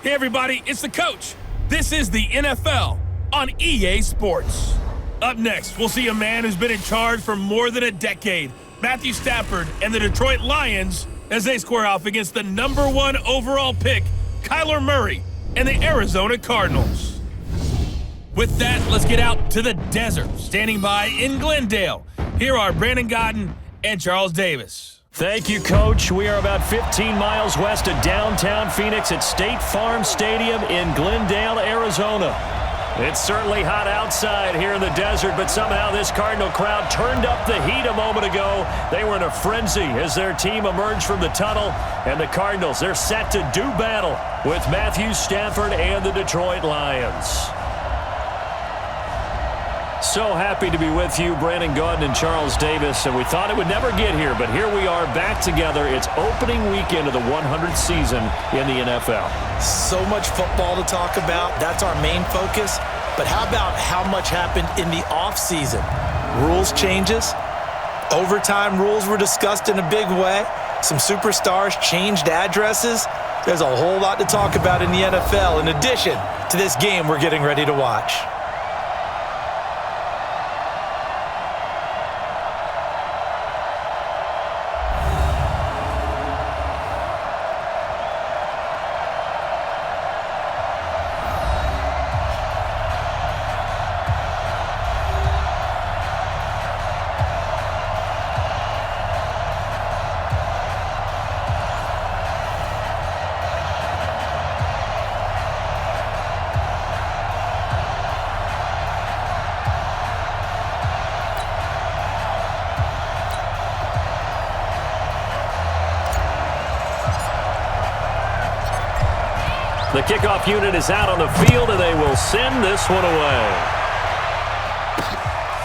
Hey everybody, it's the coach. This is the NFL on EA Sports. Up next, we'll see a man who's been in charge for more than a decade, Matthew Stafford and the Detroit Lions, as they square off against the #1 overall pick, Kyler Murray, and the Arizona Cardinals. With that, let's get out to the desert. Standing by in Glendale, here are Brandon Godden and Charles Davis. Thank you, Coach. We are about 15 miles west of downtown Phoenix at State Farm Stadium in Glendale, Arizona. It's certainly hot outside here in the desert, but somehow this Cardinal crowd turned up the heat a moment ago. They were in a frenzy as their team emerged from the tunnel, and the Cardinals, they're set to do battle with Matthew Stafford and the Detroit Lions. So happy to be with you, Brandon Godden and Charles Davis, and we thought it would never get here, but here we are back together. It's opening weekend of the 100th season in the NFL. So much football to talk about. That's our main focus. But how about how much happened in the offseason? Rules changes. Overtime rules were discussed in a big way. Some superstars changed addresses. There's a whole lot to talk about in the NFL in addition to this game we're getting ready to watch. The kickoff unit is out on the field, and they will send this one away.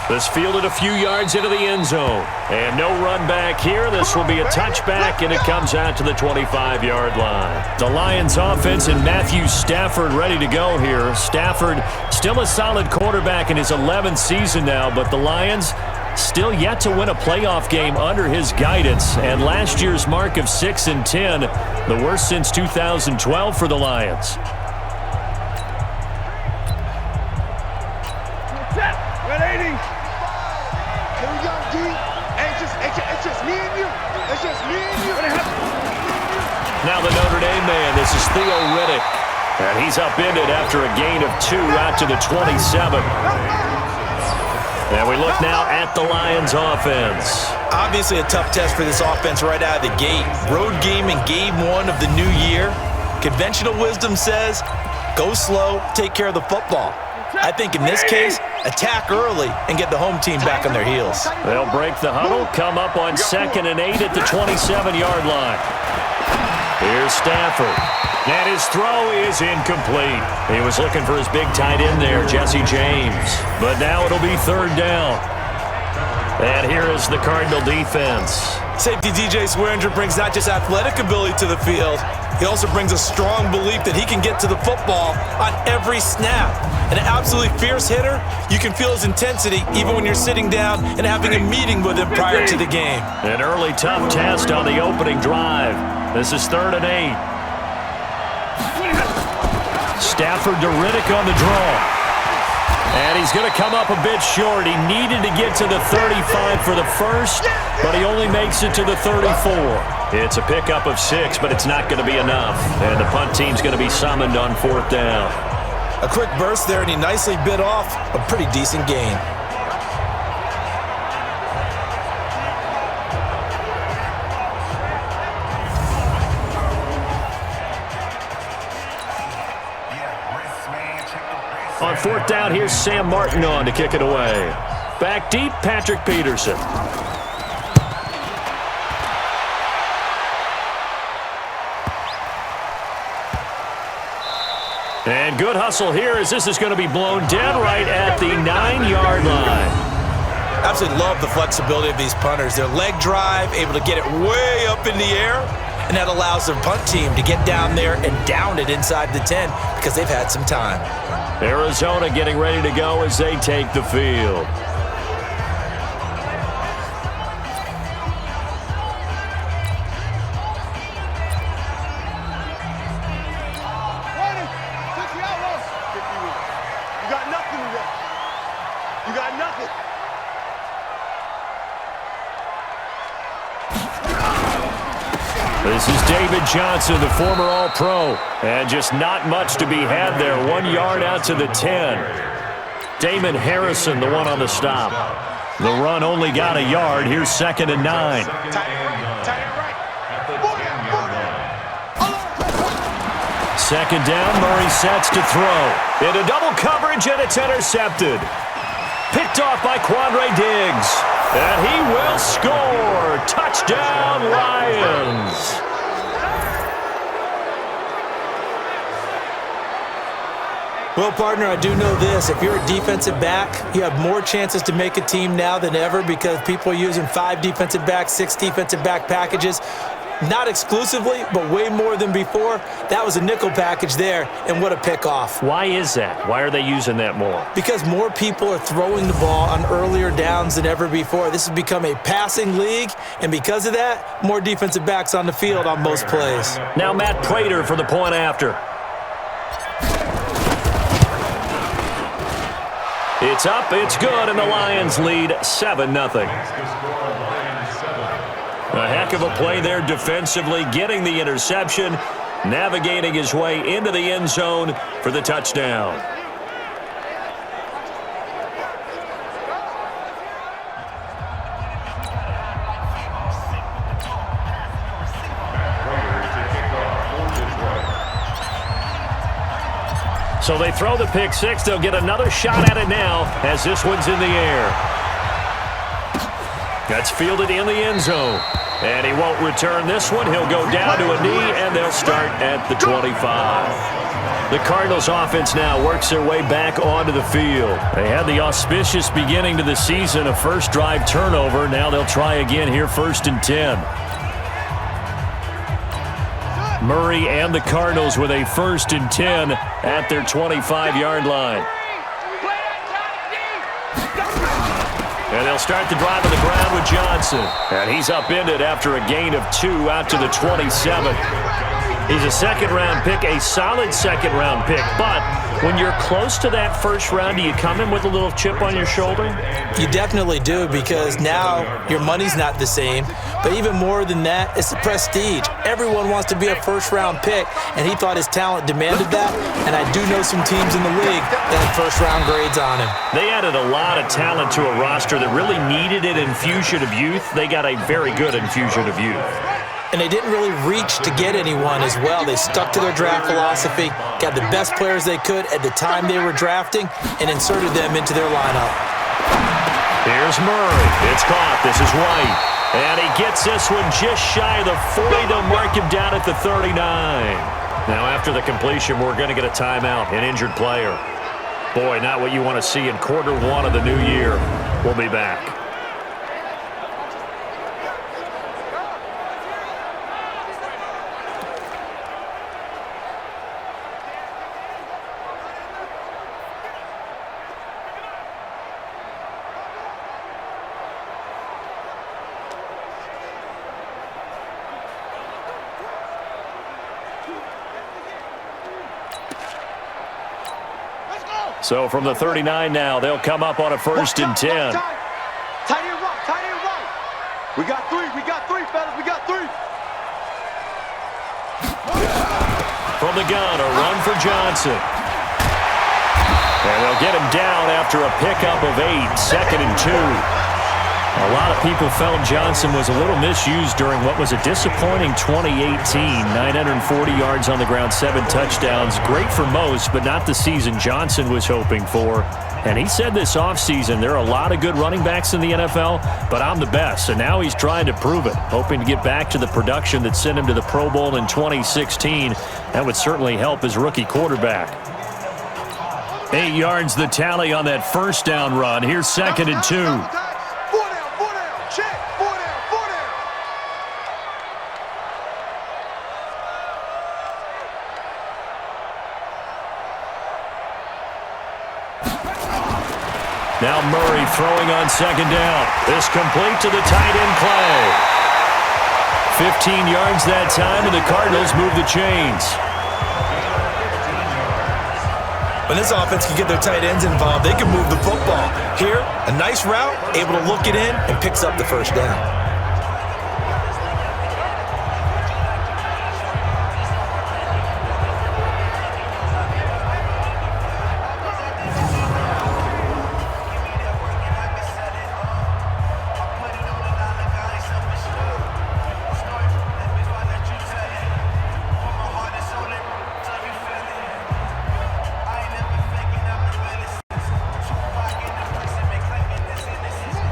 This fielded a few yards into the end zone. And no run back here. This will be a touchback, and it comes out to the 25-yard line. The Lions offense and Matthew Stafford ready to go here. Stafford still a solid quarterback in his 11th season now, but the Lions still yet to win a playoff game under his guidance. And last year's mark of 6-10, the worst since 2012 for the Lions. Now the Notre Dame man, this is Theo Riddick. And he's upended after a gain of 2 out to the 27. And we look now at the Lions offense. Obviously a tough test for this offense right out of the gate. Road game in game 1 of the new year. Conventional wisdom says, go slow, take care of the football. I think in this case, attack early and get the home team back on their heels. They'll break the huddle, come up on 2nd and 8 at the 27-yard line. Here's Stafford. And his throw is incomplete. He was looking for his big tight end there, Jesse James. But now it'll be 3rd down. And here is the Cardinal defense. Safety DJ Swearinger brings not just athletic ability to the field, he also brings a strong belief that he can get to the football on every snap. An absolutely fierce hitter, you can feel his intensity even when you're sitting down and having a meeting with him prior to the game. An early tough test on the opening drive. This is 3rd and 8. Stafford to Riddick on the draw. And he's going to come up a bit short. He needed to get to the 35 for the first, but he only makes it to the 34. It's a pickup of 6, but it's not going to be enough. And the punt team's going to be summoned on 4th down. A quick burst there, and he nicely bit off a pretty decent gain. On 4th down, here's Sam Martin on to kick it away. Back deep, Patrick Peterson. And good hustle here as this is going to be blown dead right at the 9-yard line. Absolutely love the flexibility of these punters. Their leg drive, able to get it way up in the air, and that allows their punt team to get down there and down it inside the 10 because they've had some time. Arizona getting ready to go as they take the field. This is David Johnson, the former All-Pro. And just not much to be had there. 1 yard out to the 10. Damon Harrison, the one on the stop. The run only got a yard. Here's 2nd and 9. Second down, Murray sets to throw. Into double coverage, and it's intercepted. Picked off by Quandre Diggs. And he will score. Touchdown, Lions. Well, partner, I do know this. If you're a defensive back, you have more chances to make a team now than ever because people are using 5 defensive backs, 6 defensive back packages. Not exclusively, but way more than before. That was a nickel package there, and what a pickoff. Why is that? Why are they using that more? Because more people are throwing the ball on earlier downs than ever before. This has become a passing league, and because of that, more defensive backs on the field on most plays. Now Matt Prater for the point after. It's up, it's good, and the Lions lead 7-0. A heck of a play there defensively, getting the interception, navigating his way into the end zone for the touchdown. So they throw the pick six. They'll get another shot at it now as this one's in the air. That's fielded in the end zone. And he won't return this one. He'll go down to a knee, and they'll start at the 25. The Cardinals offense now works their way back onto the field. They had the auspicious beginning to the season, a first drive turnover. Now they'll try again here, 1st and 10. Murray and the Cardinals with a 1st and 10 at their 25-yard line. And they'll start the drive on the ground with Johnson. And he's upended after a gain of 2 out to the 27. He's a second-round pick, a solid second-round pick. But when you're close to that first round, do you come in with a little chip on your shoulder? You definitely do, because now your money's not the same. But even more than that, it's the prestige. Everyone wants to be a first-round pick, and he thought his talent demanded that. And I do know some teams in the league that had first-round grades on him. They added a lot of talent to a roster that really needed an infusion of youth. They got a very good infusion of youth. And they didn't really reach to get anyone as well. They stuck to their draft philosophy, got the best players they could at the time they were drafting, and inserted them into their lineup. Here's Murray. It's caught. This is White. And he gets this one just shy of the 40. They'll mark him down at the 39. Now, after the completion, we're going to get a timeout, an injured player. Boy, not what you want to see in quarter 1 of the new year. We'll be back. So from the 39 now, they'll come up on a 1st and 10. Tight end right, tight end right. We got three, fellas, we got 3. From the gun, a run for Johnson. And they'll get him down after a pickup of 8, 2nd and 2. A lot of people felt Johnson was a little misused during what was a disappointing 2018. 940 yards on the ground, 7 touchdowns. Great for most, but not the season Johnson was hoping for. And he said this offseason, there are a lot of good running backs in the NFL, but I'm the best. And now he's trying to prove it, hoping to get back to the production that sent him to the Pro Bowl in 2016. That would certainly help his rookie quarterback. 8 yards the tally on that first down run. Here's 2nd and 2. Now Murray throwing on 2nd down. This complete to the tight end play. 15 yards that time, and the Cardinals move the chains. When this offense can get their tight ends involved, they can move the football. Here, a nice route, able to look it in, and picks up the 1st down.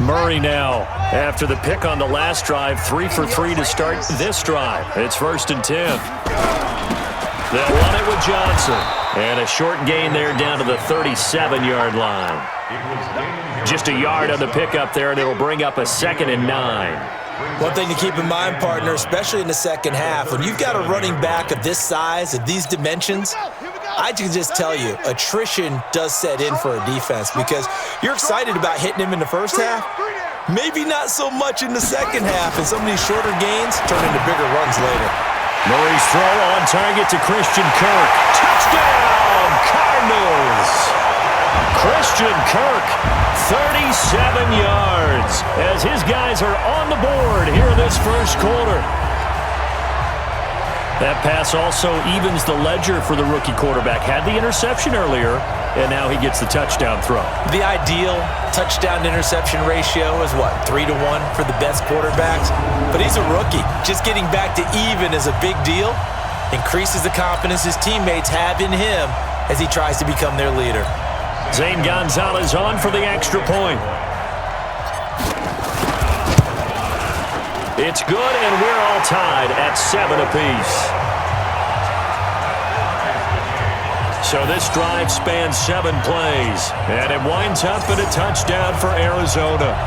Murray now. After the pick on the last drive, 3 for 3 to start this drive. It's 1st and 10. They'll run it with Johnson. And a short gain there down to the 37-yard line. Just a yard on the pickup there, and it'll bring up a 2nd and 9. One thing to keep in mind, partner, especially in the second half, when you've got a running back of this size, of these dimensions, I can just tell you, attrition does set in for a defense because you're excited about hitting him in the first half, maybe not so much in the second half, and some of these shorter gains turn into bigger runs later. Murray's throw on target to Christian Kirk. Touchdown, Cardinals! Christian Kirk, 37 yards, as his guys are on the board here in this first quarter. That pass also evens the ledger for the rookie quarterback. Had the interception earlier, and now he gets the touchdown throw. The ideal touchdown-interception ratio is what, 3 to 1 for the best quarterbacks? But he's a rookie. Just getting back to even is a big deal. Increases the confidence his teammates have in him as he tries to become their leader. Zane Gonzalez on for the extra point. It's good, and we're all tied at 7 apiece. So this drive spans 7 plays, and it winds up in a touchdown for Arizona.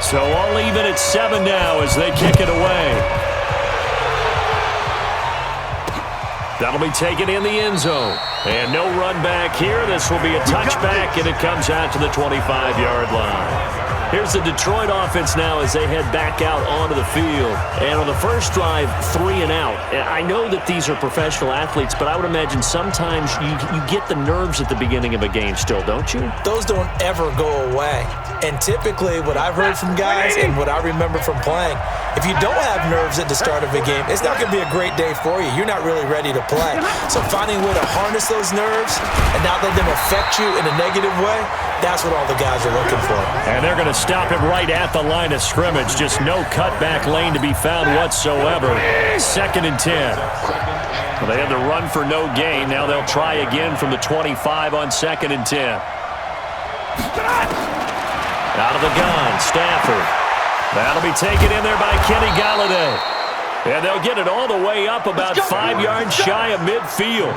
So all even at 7 now as they kick it away. That'll be taken in the end zone. And no run back here. This will be a touchback, and it comes out to the 25-yard line. Here's the Detroit offense now as they head back out onto the field. And on the first drive, 3 and out. I know that these are professional athletes, but I would imagine sometimes you get the nerves at the beginning of a game still, don't you? Those don't ever go away. And typically what I've heard from guys and what I remember from playing, if you don't have nerves at the start of a game, it's not going to be a great day for you. You're not really ready to play. So finding a way to harness those nerves and not let them affect you in a negative way, that's what all the guys are looking for. And they're going to stop it right at the line of scrimmage. Just no cutback lane to be found whatsoever. 2nd and 10. Well, they had the run for no gain. Now they'll try again from the 25 on 2nd and 10. Out of the gun, Stafford. That'll be taken in there by Kenny Galladay. And they'll get it all the way up about 5 yards shy of midfield.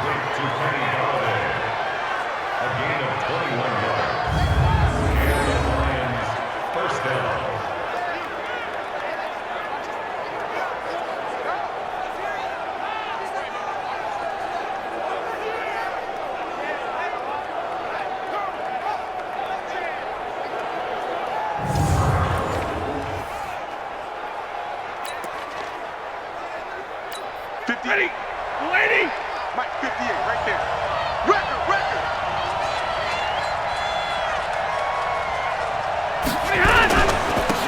Mike, 58, right there. Record.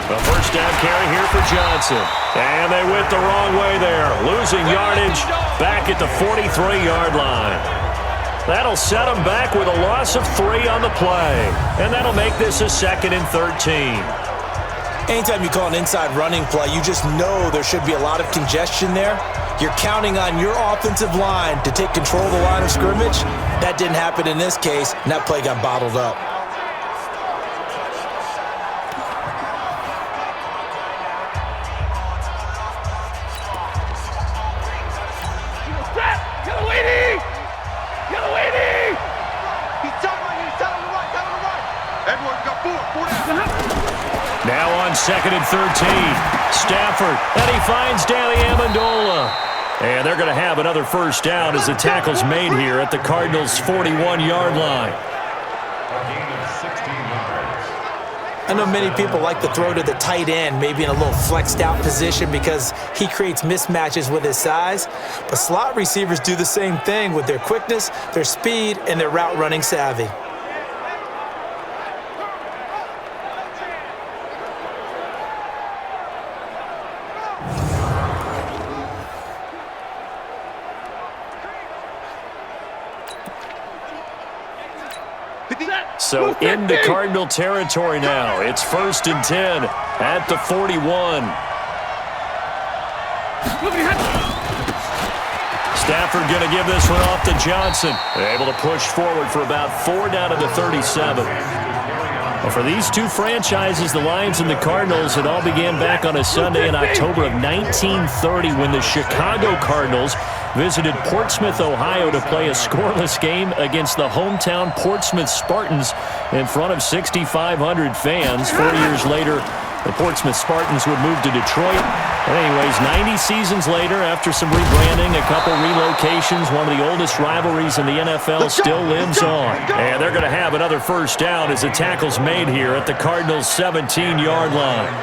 A first down carry here for Johnson. And they went the wrong way there. Losing yardage back at the 43-yard line. That'll set them back with a loss of 3 on the play. And that'll make this a 2nd and 13. Anytime you call an inside running play, you just know there should be a lot of congestion there. You're counting on your offensive line to take control of the line of scrimmage. That didn't happen in this case, and that play got bottled up. Now on 2nd and 13. Stafford, and he finds Danny Amendola. And they're going to have another first down as the tackle's made here at the Cardinals' 41-yard line. I know many people like to throw to the tight end, maybe in a little flexed out position because he creates mismatches with his size. But slot receivers do the same thing with their quickness, their speed, and their route running savvy. So into Cardinal territory now. It's 1st and 10 at the 41. Stafford going to give this one off to Johnson. Able to push forward for about 4 down to the 37. Well, for these two franchises, the Lions and the Cardinals, it all began back on a Sunday in October of 1930 when the Chicago Cardinals visited Portsmouth, Ohio to play a scoreless game against the hometown Portsmouth Spartans in front of 6,500 fans. 4 years later, the Portsmouth Spartans would move to Detroit. But anyways, 90 seasons later, after some rebranding, a couple relocations, one of the oldest rivalries in the NFL still lives on. And they're going to have another first down as the tackle's made here at the Cardinals' 17-yard line.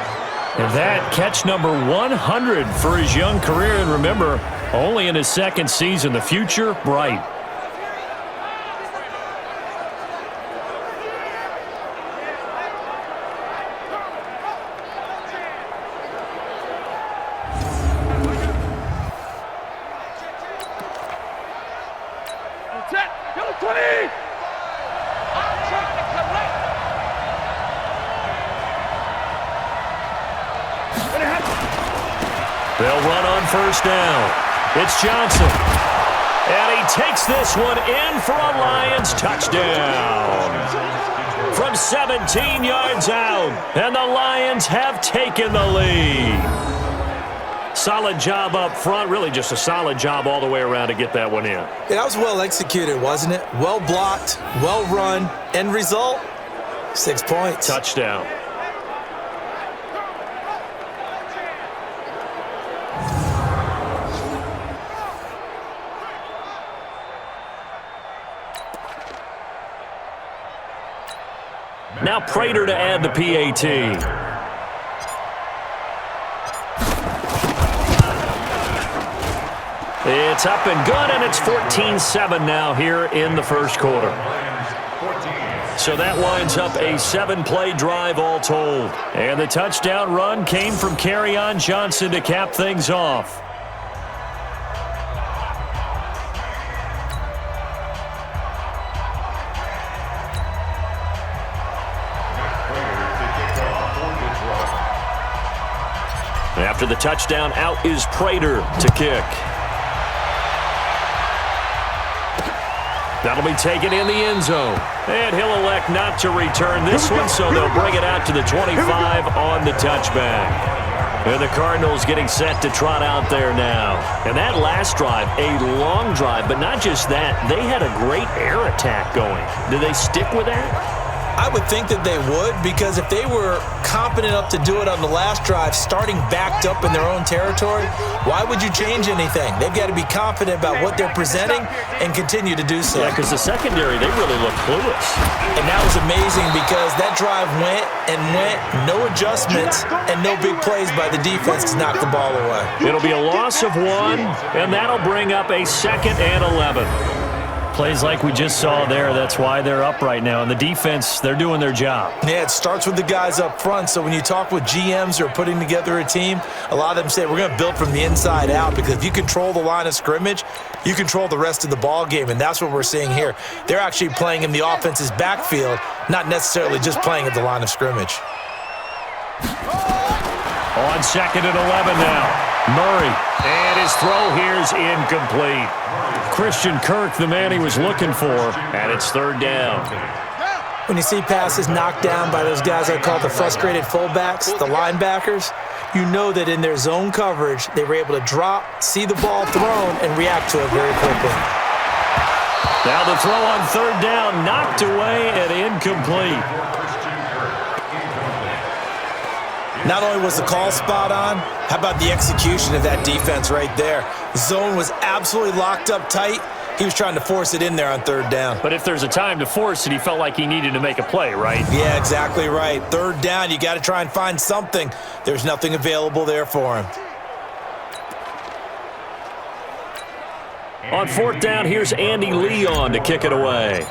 And that catch number 100 for his young career. And remember, only in his second season, the future bright. They'll run on first down. It's Johnson. And he takes this one in for a Lions touchdown. From 17 yards out. And the Lions have taken the lead. Solid job up front. Really just a solid job all the way around to get that one in. Yeah, that was well executed, wasn't it? Well blocked, well run. End result, 6 points. Touchdown. Now Prater to add the PAT. It's up and good, and it's 14-7 now here in the first quarter. So that winds up a 7-play drive all told. And the touchdown run came from Kerryon Johnson to cap things off. After the touchdown, out is Prater to kick. That'll be taken in the end zone. And he'll elect not to return this one, so they'll bring it out to the 25 on the touchback. And the Cardinals getting set to trot out there now. And that last drive, a long drive, but not just that. They had a great air attack going. Do they stick with that? I would think that they would, because if they were competent enough to do it on the last drive, starting backed up in their own territory, why would you change anything? They've got to be confident about what they're presenting and continue to do so. Yeah, because the secondary, they really look clueless. And that was amazing because that drive went and went, no adjustments, and no big plays by the defense to knock the ball away. It'll be a loss of 1, and that'll bring up a 2nd and 11. Plays like we just saw there, that's why they're up right now. And the defense, they're doing their job. Yeah, it starts with the guys up front. So when you talk with GMs who are putting together a team, a lot of them say we're going to build from the inside out, because if you control the line of scrimmage, you control the rest of the ball game, and that's what we're seeing here. They're actually playing in the offense's backfield, not necessarily just playing at the line of scrimmage. On 2nd and 11 now. Murray, and his throw here's incomplete. Christian Kirk, the man he was looking for, and it's 3rd down. When you see passes knocked down by those guys I call the frustrated fullbacks, the linebackers, you know that in their zone coverage, they were able to drop, see the ball thrown, and react to it very quickly. Now the throw on 3rd down, knocked away and incomplete. Not only was the call spot on, how about the execution of that defense right there? Zone was absolutely locked up tight. He was trying to force it in there on 3rd down. But if there's a time to force it, he felt like he needed to make a play, right? Yeah, exactly right. 3rd down, you got to try and find something. There's nothing available there for him. On 4th down, here's Andy Leon to kick it away.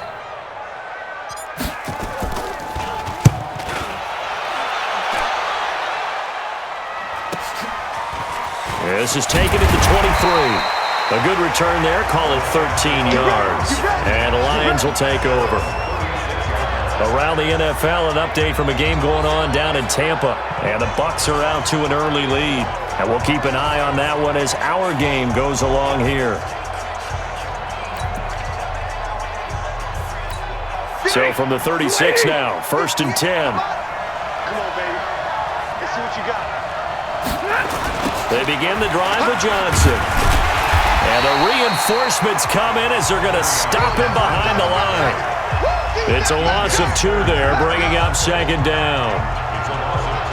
This is taken at the 23. A good return there. Call it 13 yards. And the Lions will take over. Around the NFL, an update from a game going on down in Tampa. And the Bucs are out to an early lead. And we'll keep an eye on that one as our game goes along here. So from the 36 now, 1st and 10. Come on, baby. Let's see what you got. They begin the drive with Johnson. And the reinforcements come in as they're going to stop him behind the line. It's a loss of 2 there, bringing up 2nd down.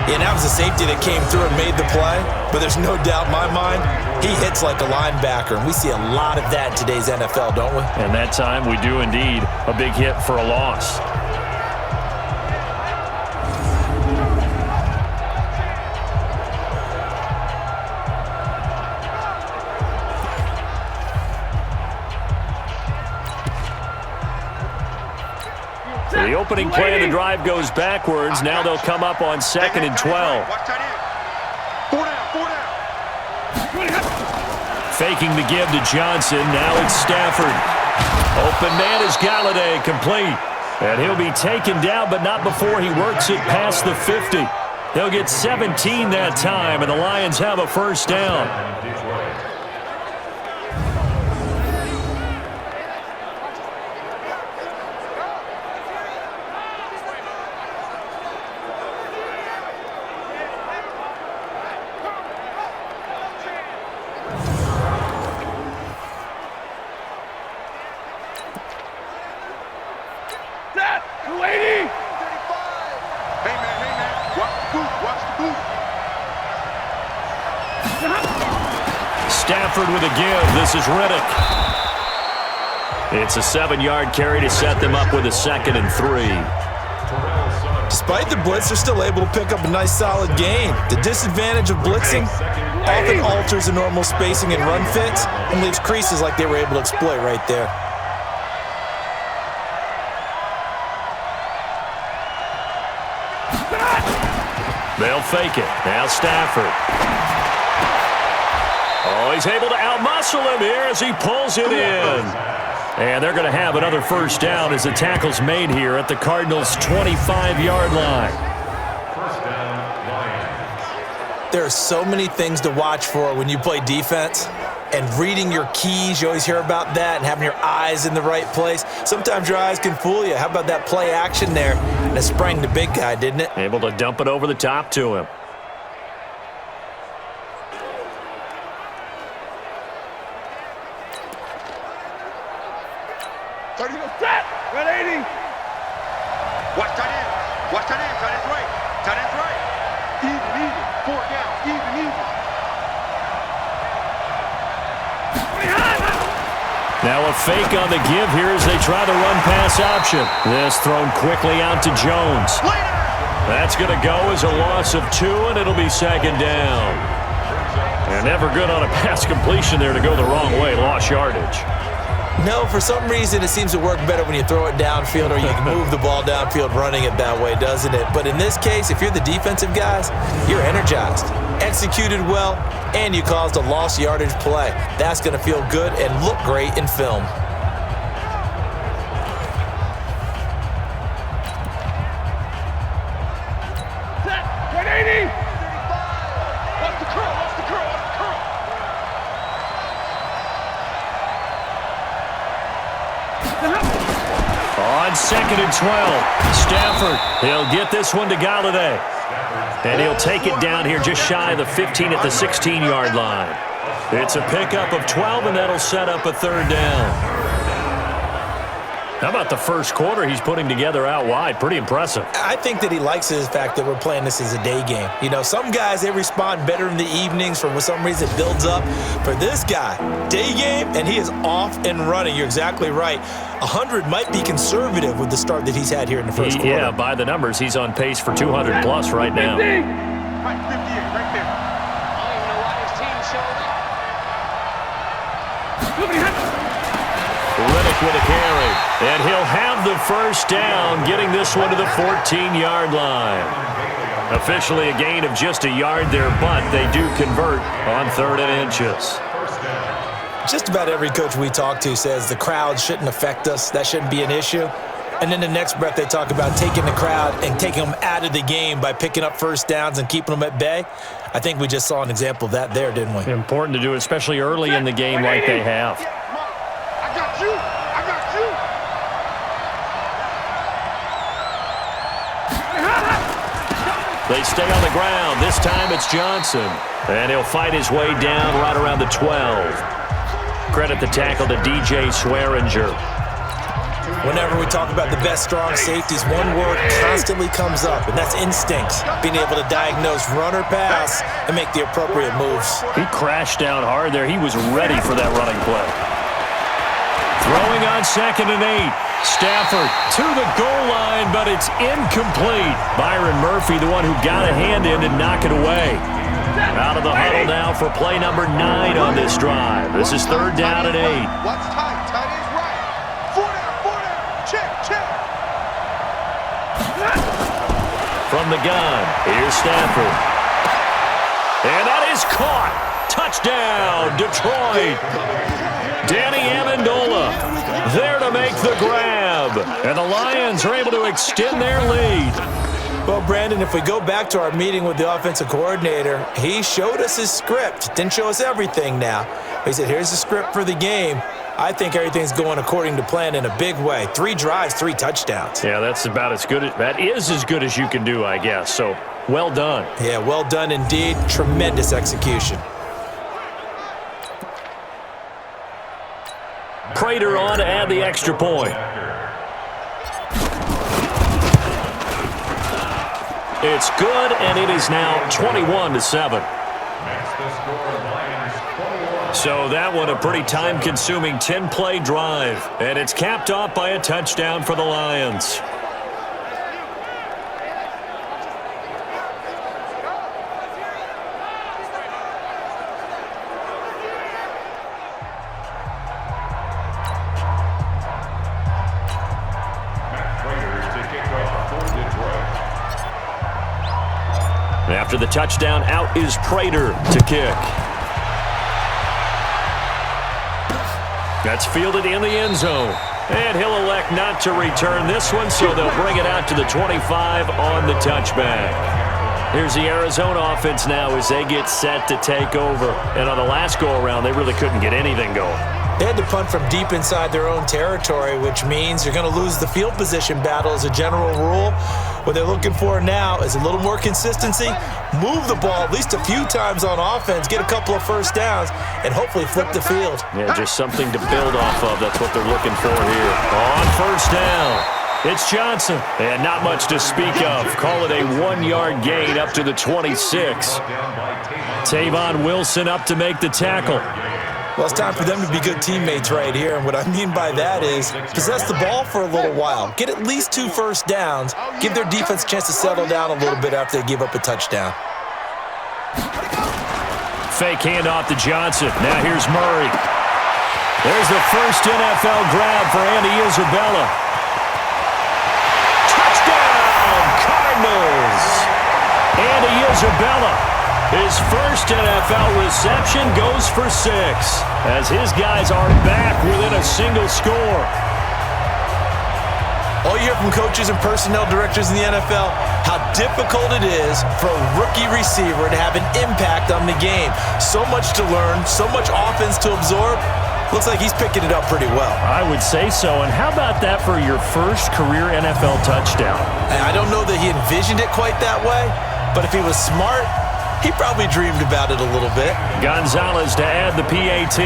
Yeah, that was a safety that came through and made the play, but there's no doubt in my mind, he hits like a linebacker, and we see a lot of that in today's NFL, don't we? And that time we do indeed a big hit for a loss. The opening play of the drive goes backwards. Now they'll come up on 2nd and 12. Watch tight end. 4 down. Faking the give to Johnson. Now it's Stafford. Open man is Galladay, complete. And he'll be taken down, but not before he works it past the 50. They'll get 17 that time, and the Lions have a 1st down. Stafford with a give. This is Riddick. It's a 7-yard carry to set them up with a 2nd and 3. Despite the blitz, they're still able to pick up a nice solid gain. The disadvantage of blitzing often alters the normal spacing and run fits and leaves creases like they were able to exploit right there. They'll fake it. Now Stafford. Oh, he's able to outmuscle him here as he pulls it in. And they're going to have another 1st down as the tackle's made here at the Cardinals' 25-yard line. There are so many things to watch for when you play defense. And reading your keys, you always hear about that, and having your eyes in the right place. Sometimes your eyes can fool you. How about that play action there? And it sprang the big guy, didn't it? Able to dump it over the top to him. Watch tight end. Watch tight end. Tight end's right. Tight end's right. Even. 4 down. Even. Now a fake on the give here as they try the run-pass option. This thrown quickly out to Jones. That's going to go as a loss of 2, and it'll be 2nd down. And never good on a pass completion there to go the wrong way. Lost yardage. No, for some reason it seems to work better when you throw it downfield or you can move the ball downfield running it that way, doesn't it? But in this case, if you're the defensive guys, you're energized, executed well, and you caused a lost yardage play. That's going to feel good and look great in film. On 2nd and 12, Stafford, he'll get this one to Galladay. And he'll take it down here just shy of the 15 at the 16-yard line. It's a pickup of 12, and that'll set up a 3rd down. How about the first quarter he's putting together out wide? Pretty impressive. I think that he likes the fact that we're playing this as a day game. You know, some guys, they respond better in the evenings for some reason it builds up. For this guy, day game, and he is off and running. You're exactly right. 100 might be conservative with the start that he's had here in the first quarter. Yeah, by the numbers, he's on pace for 200-plus right now. Right, 58, right there. I don't even know why his team showed up. Riddick with a carry. And he'll have the 1st down, getting this one to the 14-yard line. Officially a gain of just a yard there, but they do convert on 3rd and inches. Just about every coach we talk to says the crowd shouldn't affect us. That shouldn't be an issue. And then the next breath they talk about taking the crowd and taking them out of the game by picking up 1st downs and keeping them at bay. I think we just saw an example of that there, didn't we? Important to do, especially early in the game like they have. I got you. I got you. They stay on the ground. This time it's Johnson. And he'll fight his way down right around the 12. Credit the tackle to DJ Swearinger. Whenever we talk about the best strong safeties, one word constantly comes up, and that's instincts. Being able to diagnose run or pass and make the appropriate moves. He crashed down hard there. He was ready for that running play. Throwing on 2nd and 8. Stafford to the goal line, but it's incomplete. Byron Murphy, the one who got a hand in and knock it away. Out of the huddle now for play number 9 on this drive. This is 3rd down and 8. What's tight? Tight is right. 4 down. Check. From the gun, here's Stafford. And that is caught. Touchdown, Detroit. Danny Amendola there to make the grab. And the Lions are able to extend their lead. Well, Brandon, if we go back to our meeting with the offensive coordinator, he showed us his script. Didn't show us everything now. He said, here's the script for the game. I think everything's going according to plan in a big way. 3 drives, 3 touchdowns. Yeah, that's about as good. That is as good as you can do, I guess. So, well done. Yeah, well done indeed. Tremendous execution. Prater on to add the extra point. It's good, and it is now 21-7. So that one a pretty time-consuming 10-play drive, and it's capped off by a touchdown for the Lions. After the touchdown, out is Prater to kick. That's fielded in the end zone. And he'll elect not to return this one, so they'll bring it out to the 25 on the touchback. Here's the Arizona offense now as they get set to take over. And on the last go-around, they really couldn't get anything going. They had to punt from deep inside their own territory, which means you're going to lose the field position battle as a general rule. What they're looking for now is a little more consistency, move the ball at least a few times on offense, get a couple of first downs, and hopefully flip the field. Yeah, just something to build off of. That's what they're looking for here. On first down, it's Johnson. And not much to speak of. Call it a 1-yard gain up to the 26. Tavon Wilson up to make the tackle. Well, it's time for them to be good teammates right here. And what I mean by that is possess the ball for a little while. Get at least 2 first downs. Give their defense a chance to settle down a little bit after they give up a touchdown. Fake handoff to Johnson. Now here's Murray. There's the first NFL grab for Andy Isabella. Touchdown, Cardinals. Andy Isabella. His first NFL reception goes for 6 as his guys are back within a single score. All you hear from coaches and personnel directors in the NFL, how difficult it is for a rookie receiver to have an impact on the game. So much to learn, so much offense to absorb. Looks like he's picking it up pretty well. I would say so. And how about that for your first career NFL touchdown? And I don't know that he envisioned it quite that way, but if he was smart, he probably dreamed about it a little bit. Gonzalez to add the PAT.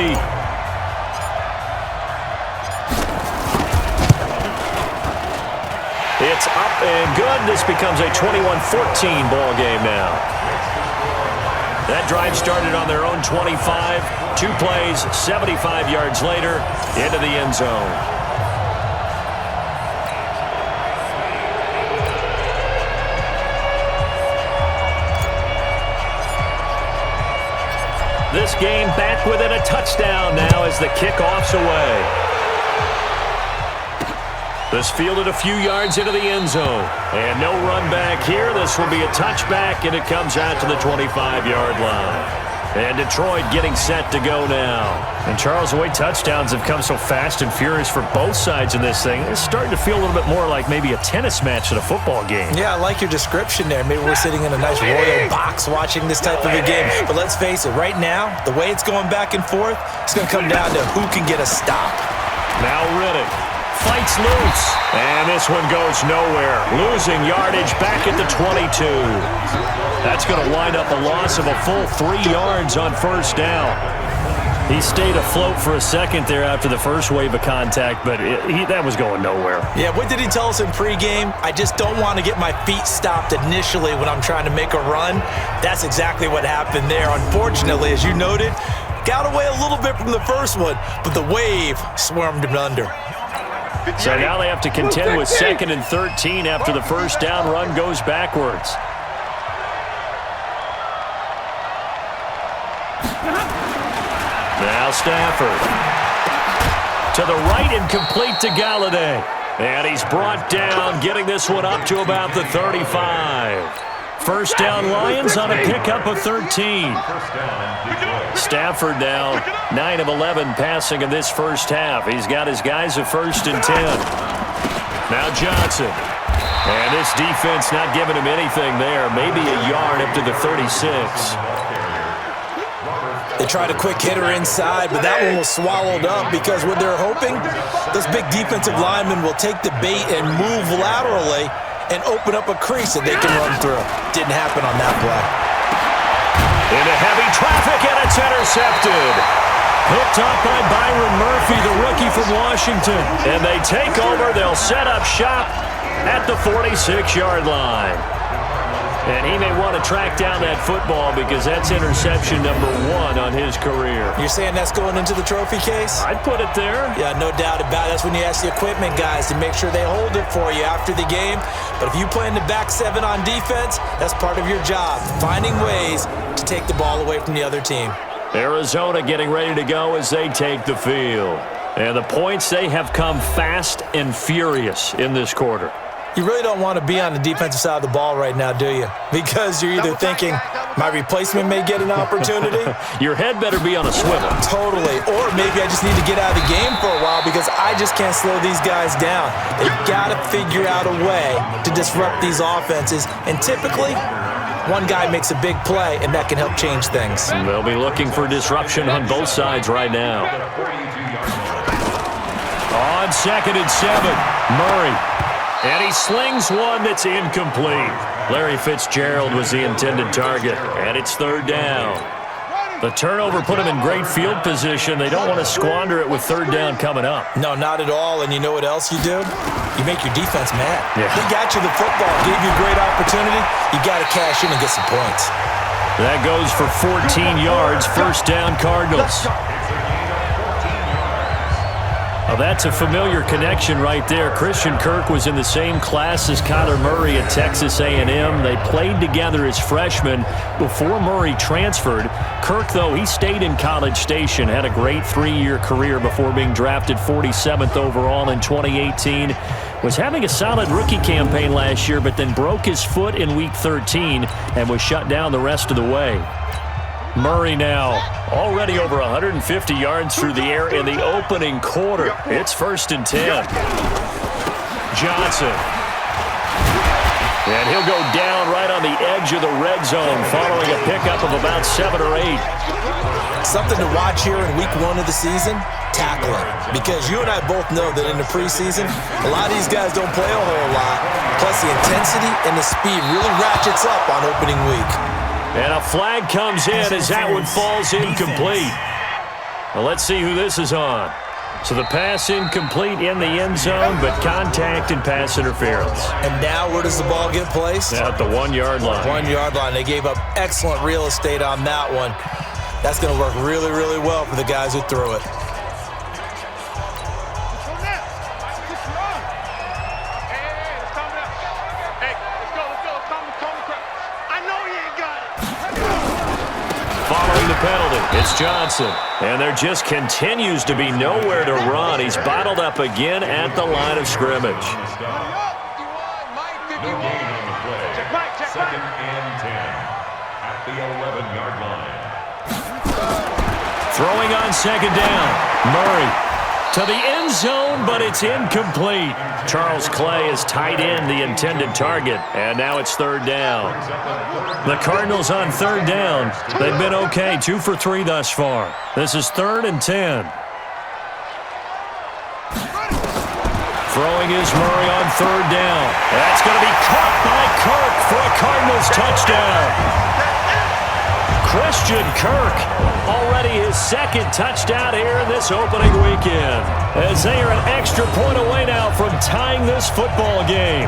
It's up and good. This becomes a 21-14 ball game now. That drive started on their own 25. 2 plays, 75 yards later, into the end zone. This game back within a touchdown now as the kickoff's away. This fielded a few yards into the end zone. And no run back here. This will be a touchback, and it comes out to the 25-yard line. And Detroit getting set to go now. And Charles, the way touchdowns have come so fast and furious for both sides in this thing, it's starting to feel a little bit more like maybe a tennis match at a football game. Yeah, I like your description there. Maybe we're sitting in a nice royal box watching this type of a game. But let's face it, right now, the way it's going back and forth, it's going to come down to who can get a stop. Now Riddick fights loose. And this one goes nowhere. Losing yardage back at the 22. That's going to wind up a loss of a full 3 yards on first down. He stayed afloat for a second there after the first wave of contact, but that was going nowhere. Yeah, what did he tell us in pregame? I just don't want to get my feet stopped initially when I'm trying to make a run. That's exactly what happened there. Unfortunately, as you noted, got away a little bit from the first one, but the wave swarmed him under. So now they have to contend with 2nd and 13 after the first down run goes backwards. Now Stafford. To the right and complete to Galladay. And he's brought down, getting this one up to about the 35. First down Lions on a pickup of 13. Stafford now 9 of 11 passing in this first half. He's got his guys at 1st and 10. Now Johnson. And this defense not giving him anything there. Maybe a yard up to the 36. They tried a quick hitter inside, but that one was swallowed up because what they're hoping, this big defensive lineman will take the bait and move laterally and open up a crease that they can run through. Didn't happen on that play. Into heavy traffic, and it's intercepted. Picked up by Byron Murphy, the rookie from Washington. And they take over. They'll set up shop at the 46-yard line. And he may want to track down that football because that's interception number 1 on his career. You're saying that's going into the trophy case? I'd put it there. Yeah, no doubt about it. That's when you ask the equipment guys to make sure they hold it for you after the game. But if you play in the back 7 on defense, that's part of your job, finding ways to take the ball away from the other team. Arizona getting ready to go as they take the field. And the points, they have come fast and furious in this quarter. You really don't want to be on the defensive side of the ball right now, do you? Because you're either thinking, my replacement may get an opportunity. Your head better be on a swivel. Totally. Or maybe I just need to get out of the game for a while because I just can't slow these guys down. They've got to figure out a way to disrupt these offenses. And typically, one guy makes a big play, and that can help change things. And they'll be looking for disruption on both sides right now. On 2nd and 7, Murray. And he slings one that's incomplete. Larry Fitzgerald was the intended target, and it's 3rd down. The turnover put him in great field position. They don't want to squander it with 3rd down coming up. No, not at all. And you know what else you do? You make your defense mad. Yeah. They got you the football, gave you a great opportunity. You got to cash in and get some points. That goes for 14 yards. First down, Cardinals. Well, that's a familiar connection right there. Christian Kirk was in the same class as Kyler Murray at Texas A&M. They played together as freshmen before Murray transferred. Kirk, though, he stayed in College Station, had a great 3-year career before being drafted 47th overall in 2018. Was having a solid rookie campaign last year, but then broke his foot in Week 13 and was shut down the rest of the way. Murray now already over 150 yards through the air in the opening quarter. It's 1st and 10. Johnson. And he'll go down right on the edge of the red zone following a pickup of about 7 or 8. Something to watch here in Week 1 of the season, tackling. Because you and I both know that in the preseason, a lot of these guys don't play a whole lot. Plus the intensity and the speed really ratchets up on opening week. And a flag comes in as that one falls incomplete. Well, let's see who this is on. So the pass incomplete in the end zone, but contact and pass interference. And now where does the ball get placed? At the 1-yard line. 1-yard line. They gave up excellent real estate on that one. That's going to work really, really well for the guys who threw it. Following the penalty, it's Johnson. And there just continues to be nowhere to run. He's bottled up again at the line of scrimmage. No gain on the play. 2nd and 10 at the 11-yard line. Throwing on second down. Murray to the end zone, but it's incomplete. Charles Clay is tight end, the intended target, and now it's third down. The Cardinals on third down. They've been okay, 2 for 3 thus far. This is 3rd and 10. Throwing is Murray on third down. That's going to be caught by Kirk for a Cardinals touchdown. Christian Kirk, already his 2nd touchdown here in this opening weekend, as they are an extra point away now from tying this football game.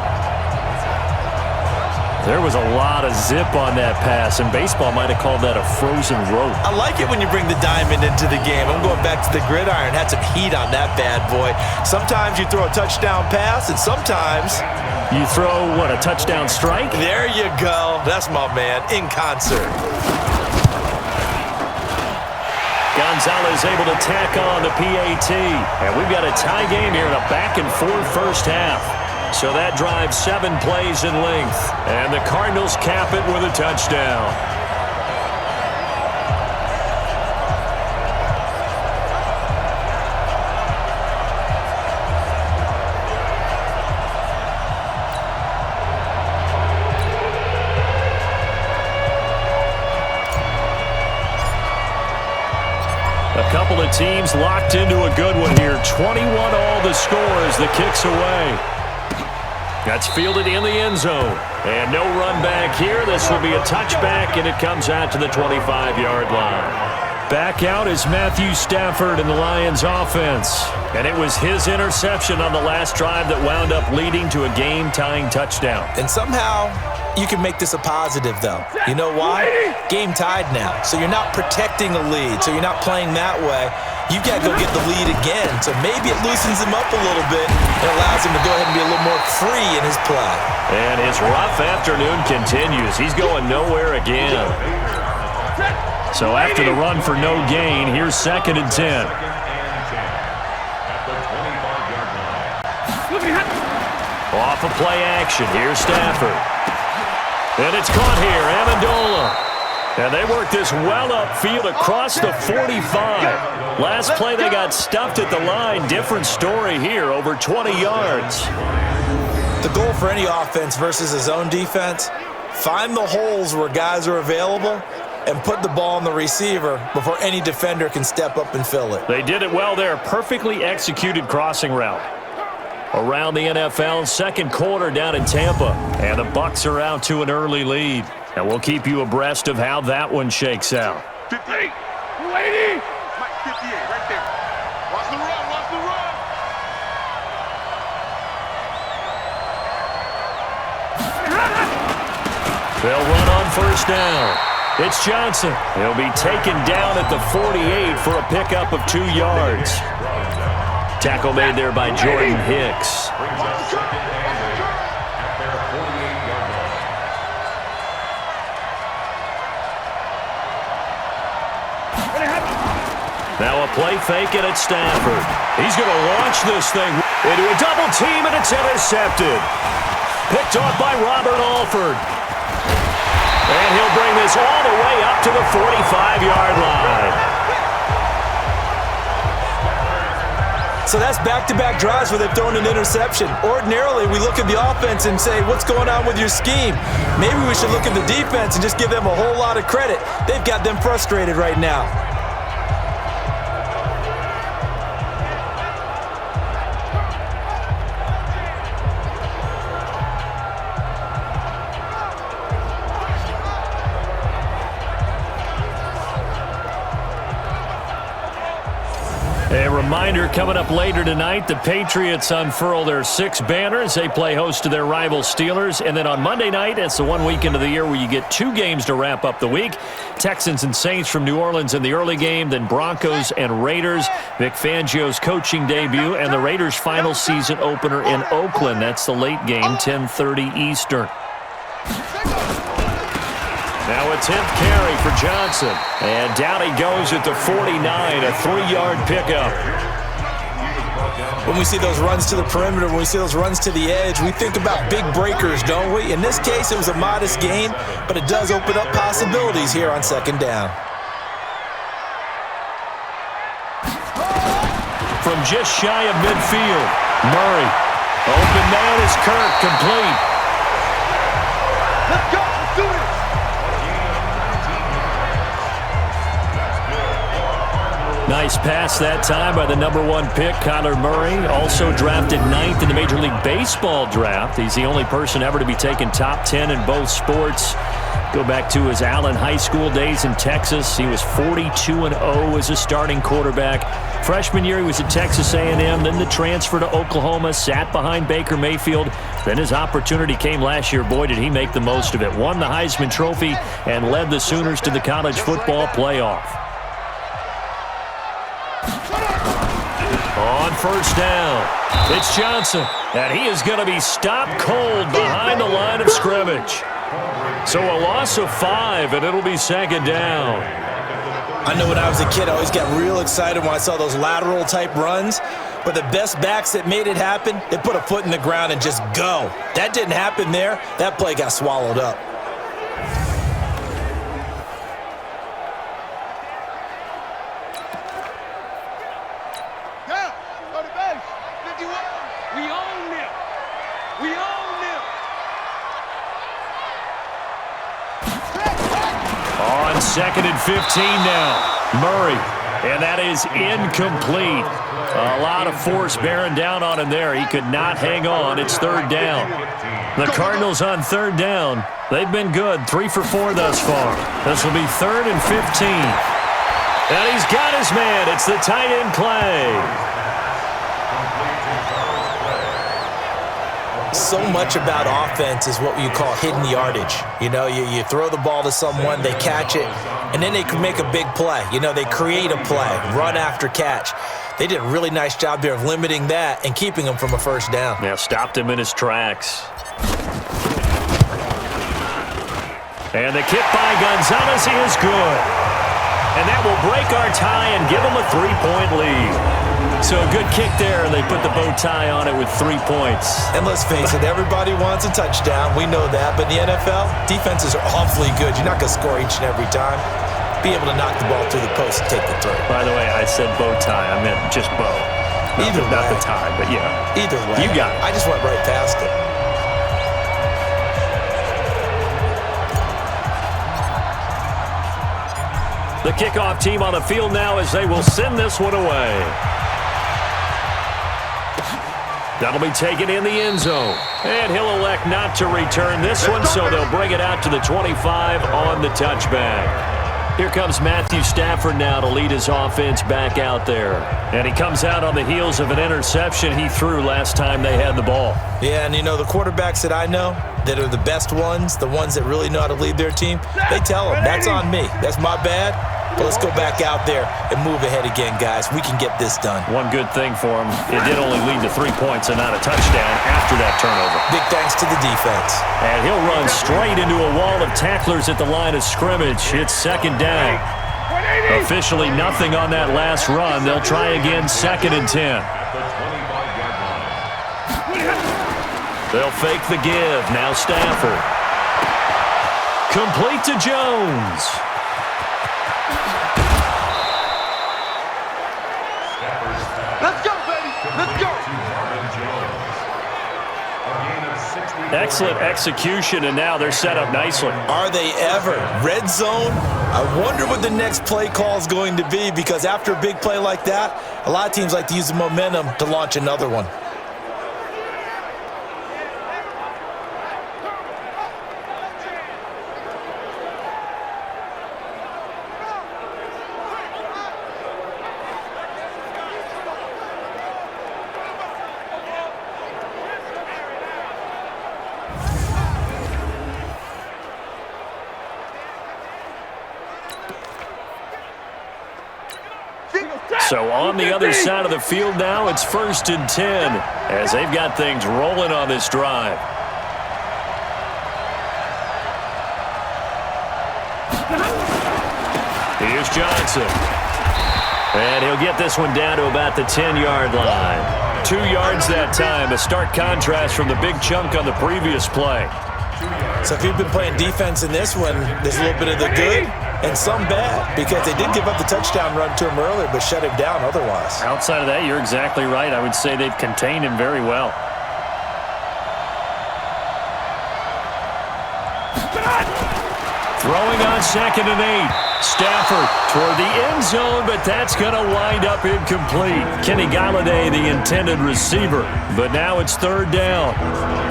There was a lot of zip on that pass, and baseball might have called that a frozen rope. I like it when you bring the diamond into the game. I'm going back to the gridiron. Had some heat on that bad boy. Sometimes you throw a touchdown pass, and sometimes you throw, what, a touchdown strike? There you go. That's my man, in concert. Gonzalez able to tack on the PAT. And we've got a tie game here in a back-and-forth first half. So that drives 7 plays in length. And the Cardinals cap it with a touchdown. A couple of teams locked into a good one here. 21 all the score as the kick's away. That's fielded in the end zone. And no run back here. This will be a touchback, and it comes out to the 25-yard line. Back out is Matthew Stafford in the Lions offense. And it was his interception on the last drive that wound up leading to a game-tying touchdown. And somehow you can make this a positive, though. You know why? Game tied now. So you're not protecting a lead. So you're not playing that way. You've got to go get the lead again. So maybe it loosens him up a little bit and allows him to go ahead and be a little more free in his play. And his rough afternoon continues. He's going nowhere again. So after the run for no gain, here's 2nd and 10. Off of play action. Here's Stafford. And it's caught here. Amendola. And they work this well upfield across the 45. Last play they got stuffed at the line. Different story here. Over 20 yards. The goal for any offense versus his own defense, find the holes where guys are available and put the ball on the receiver before any defender can step up and fill it. They did it well there. Perfectly executed crossing route. Around the NFL, 2nd quarter down in Tampa. And the Bucs are out to an early lead. And we'll keep you abreast of how that one shakes out. 58. 280. Mike, 58 right there. Watch the run. Watch the run. They'll run on first down. It's Johnson. He'll be taken down at the 48 for a pickup of 2 yards. Tackle made there by Jordan Hicks. Now a play fake, and it's Stafford. He's going to launch this thing into a double team, and it's intercepted. Picked off by Robert Alford. And he'll bring this all the way up to the 45-yard line. So that's back-to-back drives where they've thrown an interception. Ordinarily, we look at the offense and say, what's going on with your scheme? Maybe we should look at the defense and just give them a whole lot of credit. They've got them frustrated right now. A reminder coming up later tonight, the Patriots unfurl their 6 banners. They play host to their rival Steelers. And then on Monday night, it's the one weekend of the year where you get 2 games to wrap up the week. Texans and Saints from New Orleans in the early game, then Broncos and Raiders. Vic Fangio's coaching debut, and the Raiders' final season opener in Oakland. That's the late game, 10:30 Eastern. Now a 10th carry for Johnson. And down he goes at the 49, a 3-yard pickup. When we see those runs to the perimeter, when we see those runs to the edge, we think about big breakers, don't we? In this case, it was a modest gain, but it does open up possibilities here on 2nd down. from just shy of midfield. Murray. Open man is Kirk, complete. Let's go. Let's do this. Nice pass that time by the #1 pick, Kyler Murray. Also drafted 9th in the Major League Baseball draft. He's the only person ever to be taken top 10 in both sports. Go back to his Allen High School days in Texas. He was 42-0 as a starting quarterback. Freshman year, he was at Texas A&M. Then the transfer to Oklahoma, sat behind Baker Mayfield. Then his opportunity came last year. Boy, did he make the most of it. Won the Heisman Trophy and led the Sooners to the college football playoff. On first down, it's Johnson, and he is going to be stopped cold behind the line of scrimmage. So a loss of 5, and it'll be second down. I know when I was a kid, I always got real excited when I saw those lateral-type runs. But the best backs that made it happen, they put a foot in the ground and just go. That didn't happen there. That play got swallowed up. Yeah. Go to base. 51. We own them. We own them. On 2nd and 15 now, Murray, and that is incomplete. A lot of force bearing down on him there. He could not hang on. It's 3rd down. The Cardinals on 3rd down. They've been good, 3 for 4 thus far. This will be 3rd and 15. And he's got his man. It's the tight end Clay. So much about offense is what you call hidden yardage. You know, you throw the ball to someone, they catch it, and then they can make a big play. You know, they create a play, run after catch. They did a really nice job there of limiting that and keeping him from a first down. Yeah, stopped him in his tracks. And the kick by Gonzalez, he is good. And that will break our tie and give them a 3-point lead. So a good kick there, and they put the bow tie on it with 3 points. And let's face it, everybody wants a touchdown. We know that. But in the NFL, defenses are awfully good. You're not going to score each and every time. Be able to knock the ball through the post and take the throw. By the way, I said bow tie. I meant just bow. Not the tie, but yeah. Either way. You got it. I just went right past it. The kickoff team on the field now as they will send this one away. That'll be taken in the end zone. And he'll elect not to return this one, so they'll bring it out to the 25 on the touchback. Here comes Matthew Stafford now to lead his offense back out there. And he comes out on the heels of an interception he threw last time they had the ball. Yeah, and you know, the quarterbacks that I know that are the best ones, the ones that really know how to lead their team, they tell them, that's on me. That's my bad. But let's go back out there and move ahead again, guys. We can get this done. One good thing for him, it did only lead to 3 points and not a touchdown after that turnover. Big thanks to the defense. And he'll run straight into a wall of tacklers at the line of scrimmage. It's second down. Officially nothing on that last run. They'll try again, 2nd and 10. They'll fake the give. Now Stafford. Complete to Jones. Let's go, baby. Let's go. Excellent execution, and now they're set up nicely. Are they ever? Red zone? I wonder what the next play call is going to be, because after a big play like that, a lot of teams like to use the momentum to launch another one. So on the other side of the field now, it's 1st and 10 as they've got things rolling on this drive. Here's Johnson. And he'll get this one down to about the 10-yard line. 2 yards that time, a stark contrast from the big chunk on the previous play. So if you've been playing defense in this one, there's a little bit of the good and some bad, because they did give up the touchdown run to him earlier, but shut him down otherwise. Outside of that, you're exactly right. I would say they've contained him very well. Throwing on 2nd and 8. Stafford toward the end zone, but that's going to wind up incomplete. Kenny Galladay, the intended receiver, but now it's 3rd down.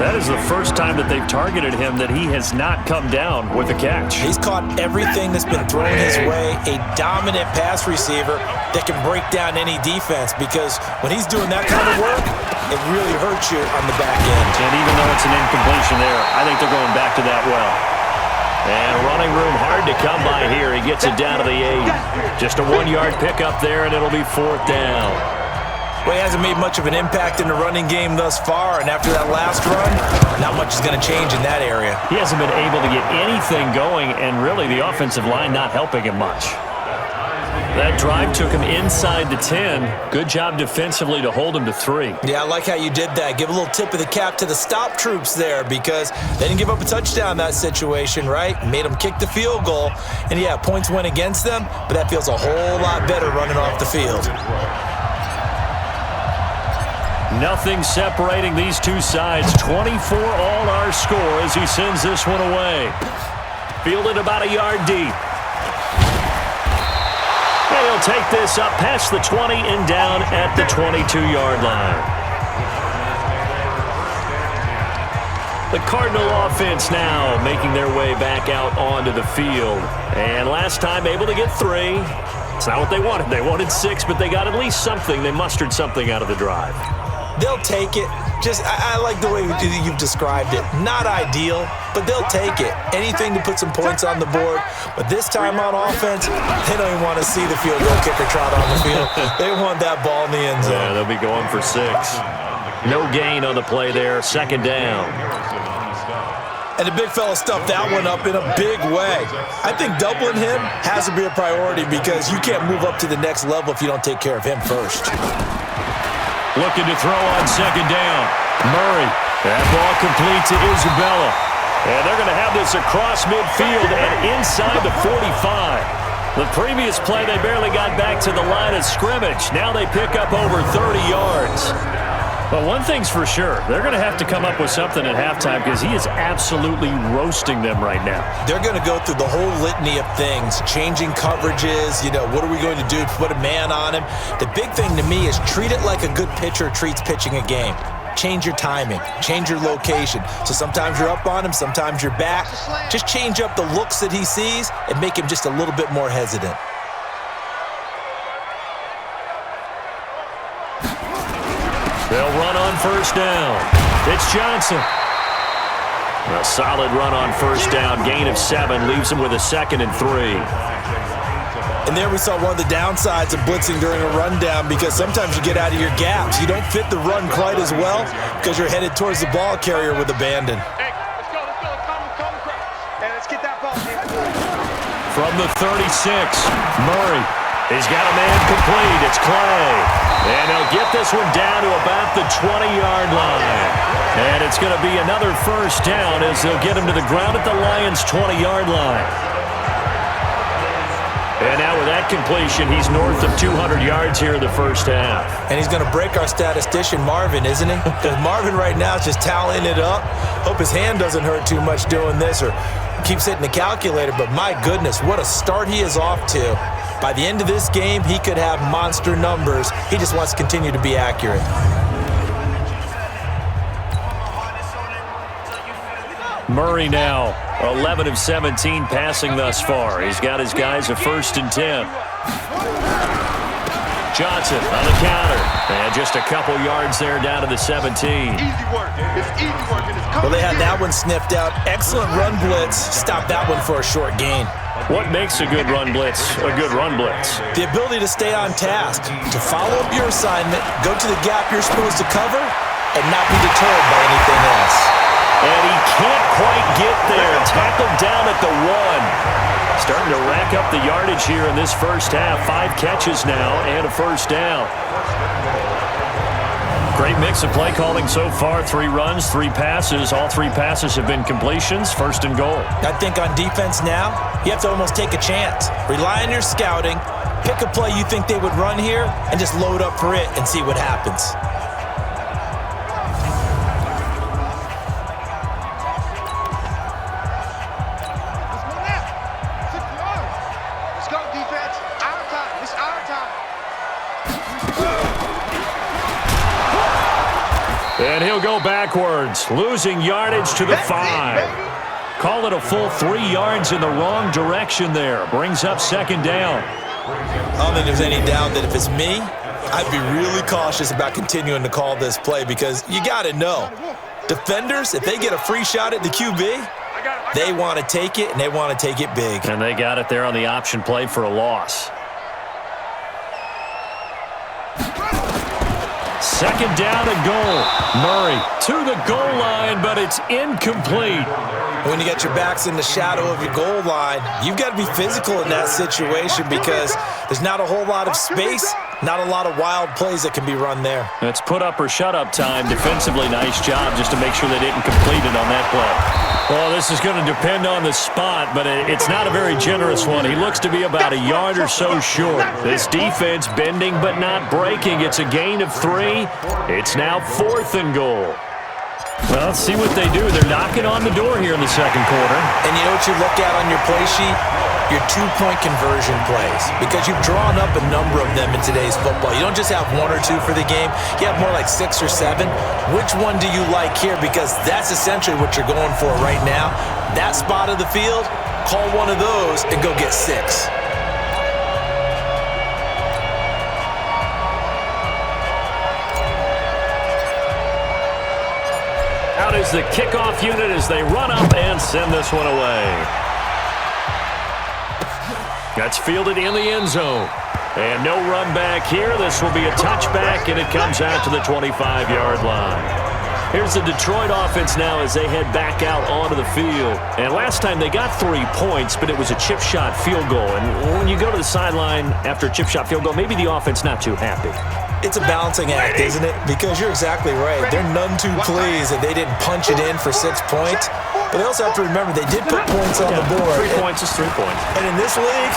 That is the first time that they've targeted him that he has not come down with a catch. He's caught everything that's been thrown his way, a dominant pass receiver that can break down any defense, because when he's doing that kind of work, it really hurts you on the back end. And even though it's an incompletion there, I think they're going back to that well. And running room hard to come by here. He gets it down to the 8. Just a 1-yard pickup there, and it'll be 4th down. Well, he hasn't made much of an impact in the running game thus far, and after that last run, not much is going to change in that area. He hasn't been able to get anything going, and really the offensive line not helping him much. That drive took him inside the 10. Good job defensively to hold him to 3. Yeah, I like how you did that. Give a little tip of the cap to the stop troops there, because they didn't give up a touchdown in that situation, right? Made them kick the field goal. And, yeah, points went against them, but that feels a whole lot better running off the field. Nothing separating these two sides. 24 all our score as he sends this one away. Fielded about a yard deep. He'll take this up past the 20 and down at the 22-yard line. The Cardinal offense now making their way back out onto the field. And last time able to get 3. It's not what they wanted. They wanted 6, but they got at least something. They mustered something out of the drive. They'll take it. I like the way you've described it. Not ideal, but they'll take it. Anything to put some points on the board. But this time on offense, they don't even want to see the field goal kicker trot on the field. They want that ball in the end zone. Yeah, they'll be going for 6. No gain on the play there. 2nd down. And the big fella stuffed that one up in a big way. I think doubling him has to be a priority, because you can't move up to the next level if you don't take care of him first. Looking to throw on 2nd down. Murray. That ball complete to Isabella. And they're going to have this across midfield and inside the 45. The previous play, they barely got back to the line of scrimmage. Now they pick up over 30 yards. But one thing's for sure, they're going to have to come up with something at halftime, because he is absolutely roasting them right now. They're going to go through the whole litany of things, changing coverages, what are we going to do to put a man on him? The big thing to me is treat it like a good pitcher treats pitching a game. Change your timing, change your location. So sometimes you're up on him, sometimes you're back. Just change up the looks that he sees and make him just a little bit more hesitant. They'll run on 1st down. It's Johnson. A solid run on 1st down. Gain of 7 leaves him with a 2nd and 3. And there we saw one of the downsides of blitzing during a rundown, because sometimes you get out of your gaps. You don't fit the run quite as well because you're headed towards the ball carrier with abandon. Hey, let's go. Calm the crowd. Hey, let's get that ball. From the 36, Murray. He's got a man complete. It's Clay. And he'll get this one down to about the 20-yard line. And it's going to be another 1st down as they'll get him to the ground at the Lions' 20-yard line. And now with that completion, he's north of 200 yards here in the 1st half. And he's going to break our statistician, Marvin, isn't he? Because Marvin right now is just tallying it up. Hope his hand doesn't hurt too much doing this, or keeps hitting the calculator. But my goodness, what a start he is off to. By the end of this game, he could have monster numbers. He just wants to continue to be accurate. Murray now, 11 of 17 passing thus far. He's got his guys a 1st and 10. Johnson on the counter. And just a couple yards there down to the 17. Easy work. It's easy work. And it's Well, they had that one sniffed out. Excellent run blitz. Stop that one for a short gain. What makes a good run blitz a good run blitz? The ability to stay on task, to follow up your assignment, go to the gap you're supposed to cover, and not be deterred by anything else. And he can't quite get there. Tackled down at the 1. Starting to rack up the yardage here in this 1st half. 5 catches now and a 1st down. Great mix of play calling so far. 3 runs, 3 passes. All 3 passes have been completions. First and goal. I think on defense now, you have to almost take a chance. Rely on your scouting. Pick a play you think they would run here and just load up for it and see what happens. Let's go, defense. Our time. It's our time. And he'll go backwards, losing yardage to the 5. Call it a full 3 yards in the wrong direction there. Brings up second down. I don't think there's any doubt that if it's me, I'd be really cautious about continuing to call this play because you got to know, defenders, if they get a free shot at the QB, they want to take it, and they want to take it big. And they got it there on the option play for a loss. Second down and goal. Murray to the goal line, but it's incomplete. When you get your backs in the shadow of your goal line, you've got to be physical in that situation because there's not a whole lot of space, not a lot of wild plays that can be run there. It's put up or shut up time. Defensively, nice job just to make sure they didn't complete it on that play. Well, this is going to depend on the spot, but it's not a very generous one. He looks to be about a yard or so short. This defense bending but not breaking. It's a gain of 3. It's now 4th and goal. Well, let's see what they do. They're knocking on the door here in the second quarter. And you know what you look at on your play sheet? Your 2-point conversion plays. Because you've drawn up a number of them in today's football. You don't just have 1 or 2 for the game. You have more like 6 or 7. Which one do you like here? Because that's essentially what you're going for right now. That spot of the field, call one of those and go get 6. Out is the kickoff unit as they run up and send this one away. That's fielded in the end zone. And no run back here. This will be a touchback, and it comes out to the 25-yard line. Here's the Detroit offense now as they head back out onto the field. And last time they got 3 points, but it was a chip shot field goal. And when you go to the sideline after a chip shot field goal, maybe the offense not too happy. It's a balancing act, isn't it? Because you're exactly right. They're none too pleased that they didn't punch it in for 6 points. But they also have to remember they did put points on the board. 3 points is 3 points. And in this league,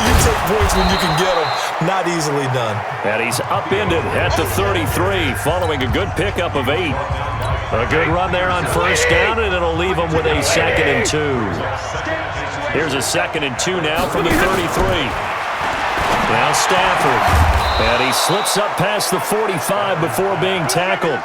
you take points when you can get them. Not easily done. And he's upended at the 33 following a good pickup of 8. A good run there on first down, and it'll leave him with a 2nd and 2. Here's a 2nd and 2 now from the 33. Now Stafford. And he slips up past the 45 before being tackled.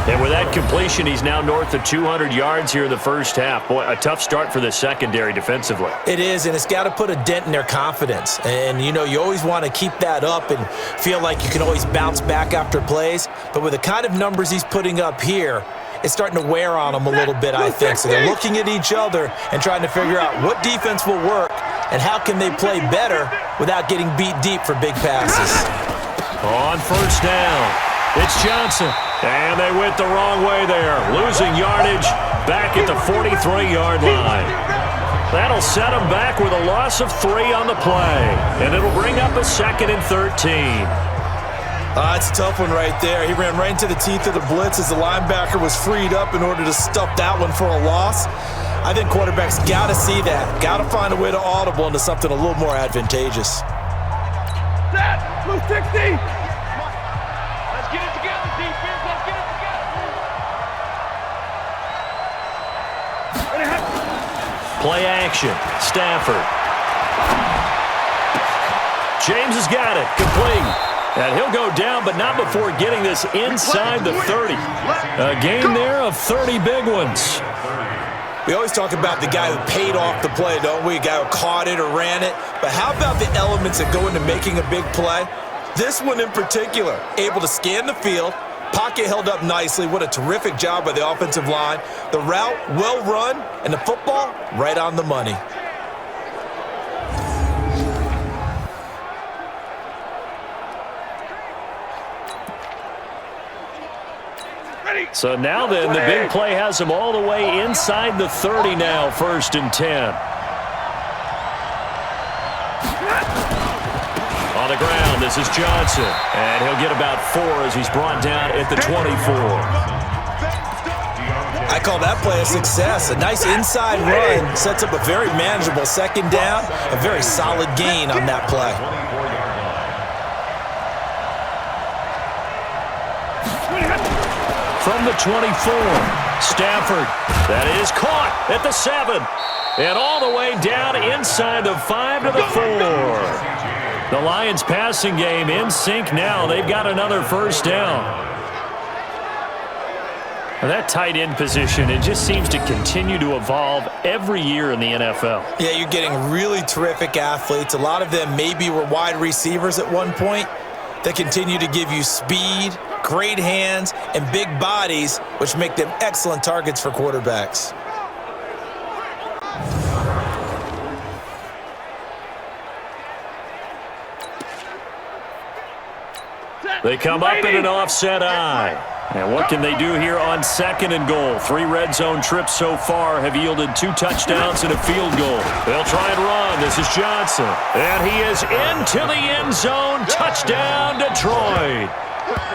And with that completion, he's now north of 200 yards here in the first half. Boy, a tough start for the secondary defensively. It is, and it's got to put a dent in their confidence. And, you know, you always want to keep that up and feel like you can always bounce back after plays. But with the kind of numbers he's putting up here, it's starting to wear on them a little bit, I think. So they're looking at each other and trying to figure out what defense will work and how can they play better without getting beat deep for big passes. On first down, it's Johnson. And they went the wrong way there, losing yardage back at the 43-yard line. That'll set them back with a loss of 3 on the play. And it'll bring up a 2nd and 13. It's a tough one right there. He ran right into the teeth of the blitz as the linebacker was freed up in order to stuff that one for a loss. I think quarterbacks got to see that. Got to find a way to audible into something a little more advantageous. Set! Blue 60! Let's get it together, defense. Let's get it together. Play action. Stafford. James has got it. Complete. And he'll go down, but not before getting this inside the 30. A gain there of 30 big ones. We always talk about the guy who paid off the play, don't we? A guy who caught it or ran it. But how about the elements that go into making a big play? This one in particular, able to scan the field, pocket held up nicely. What a terrific job by the offensive line. The route, well run, and the football, right on the money. So now then, the big play has him all the way inside the 30 now, 1st and 10. the ground. This is Johnson. And he'll get about 4 as he's brought down at the 24. I call that play a success. A nice inside run sets up a very manageable second down. A very solid gain on that play. From the 24, Stafford. That is caught at the 7. And all the way down inside the 5 to the 4. The Lions passing game in sync now. They've got another first down. And that tight end position, it just seems to continue to evolve every year in the NFL. Yeah, you're getting really terrific athletes. A lot of them maybe were wide receivers at one point. They continue to give you speed, great hands, and big bodies, which make them excellent targets for quarterbacks. They come up in an offset eye. And what can they do here on 2nd and goal? 3 red zone trips so far have yielded 2 touchdowns and a field goal. They'll try and run. This is Johnson. And he is into the end zone. Touchdown, Detroit.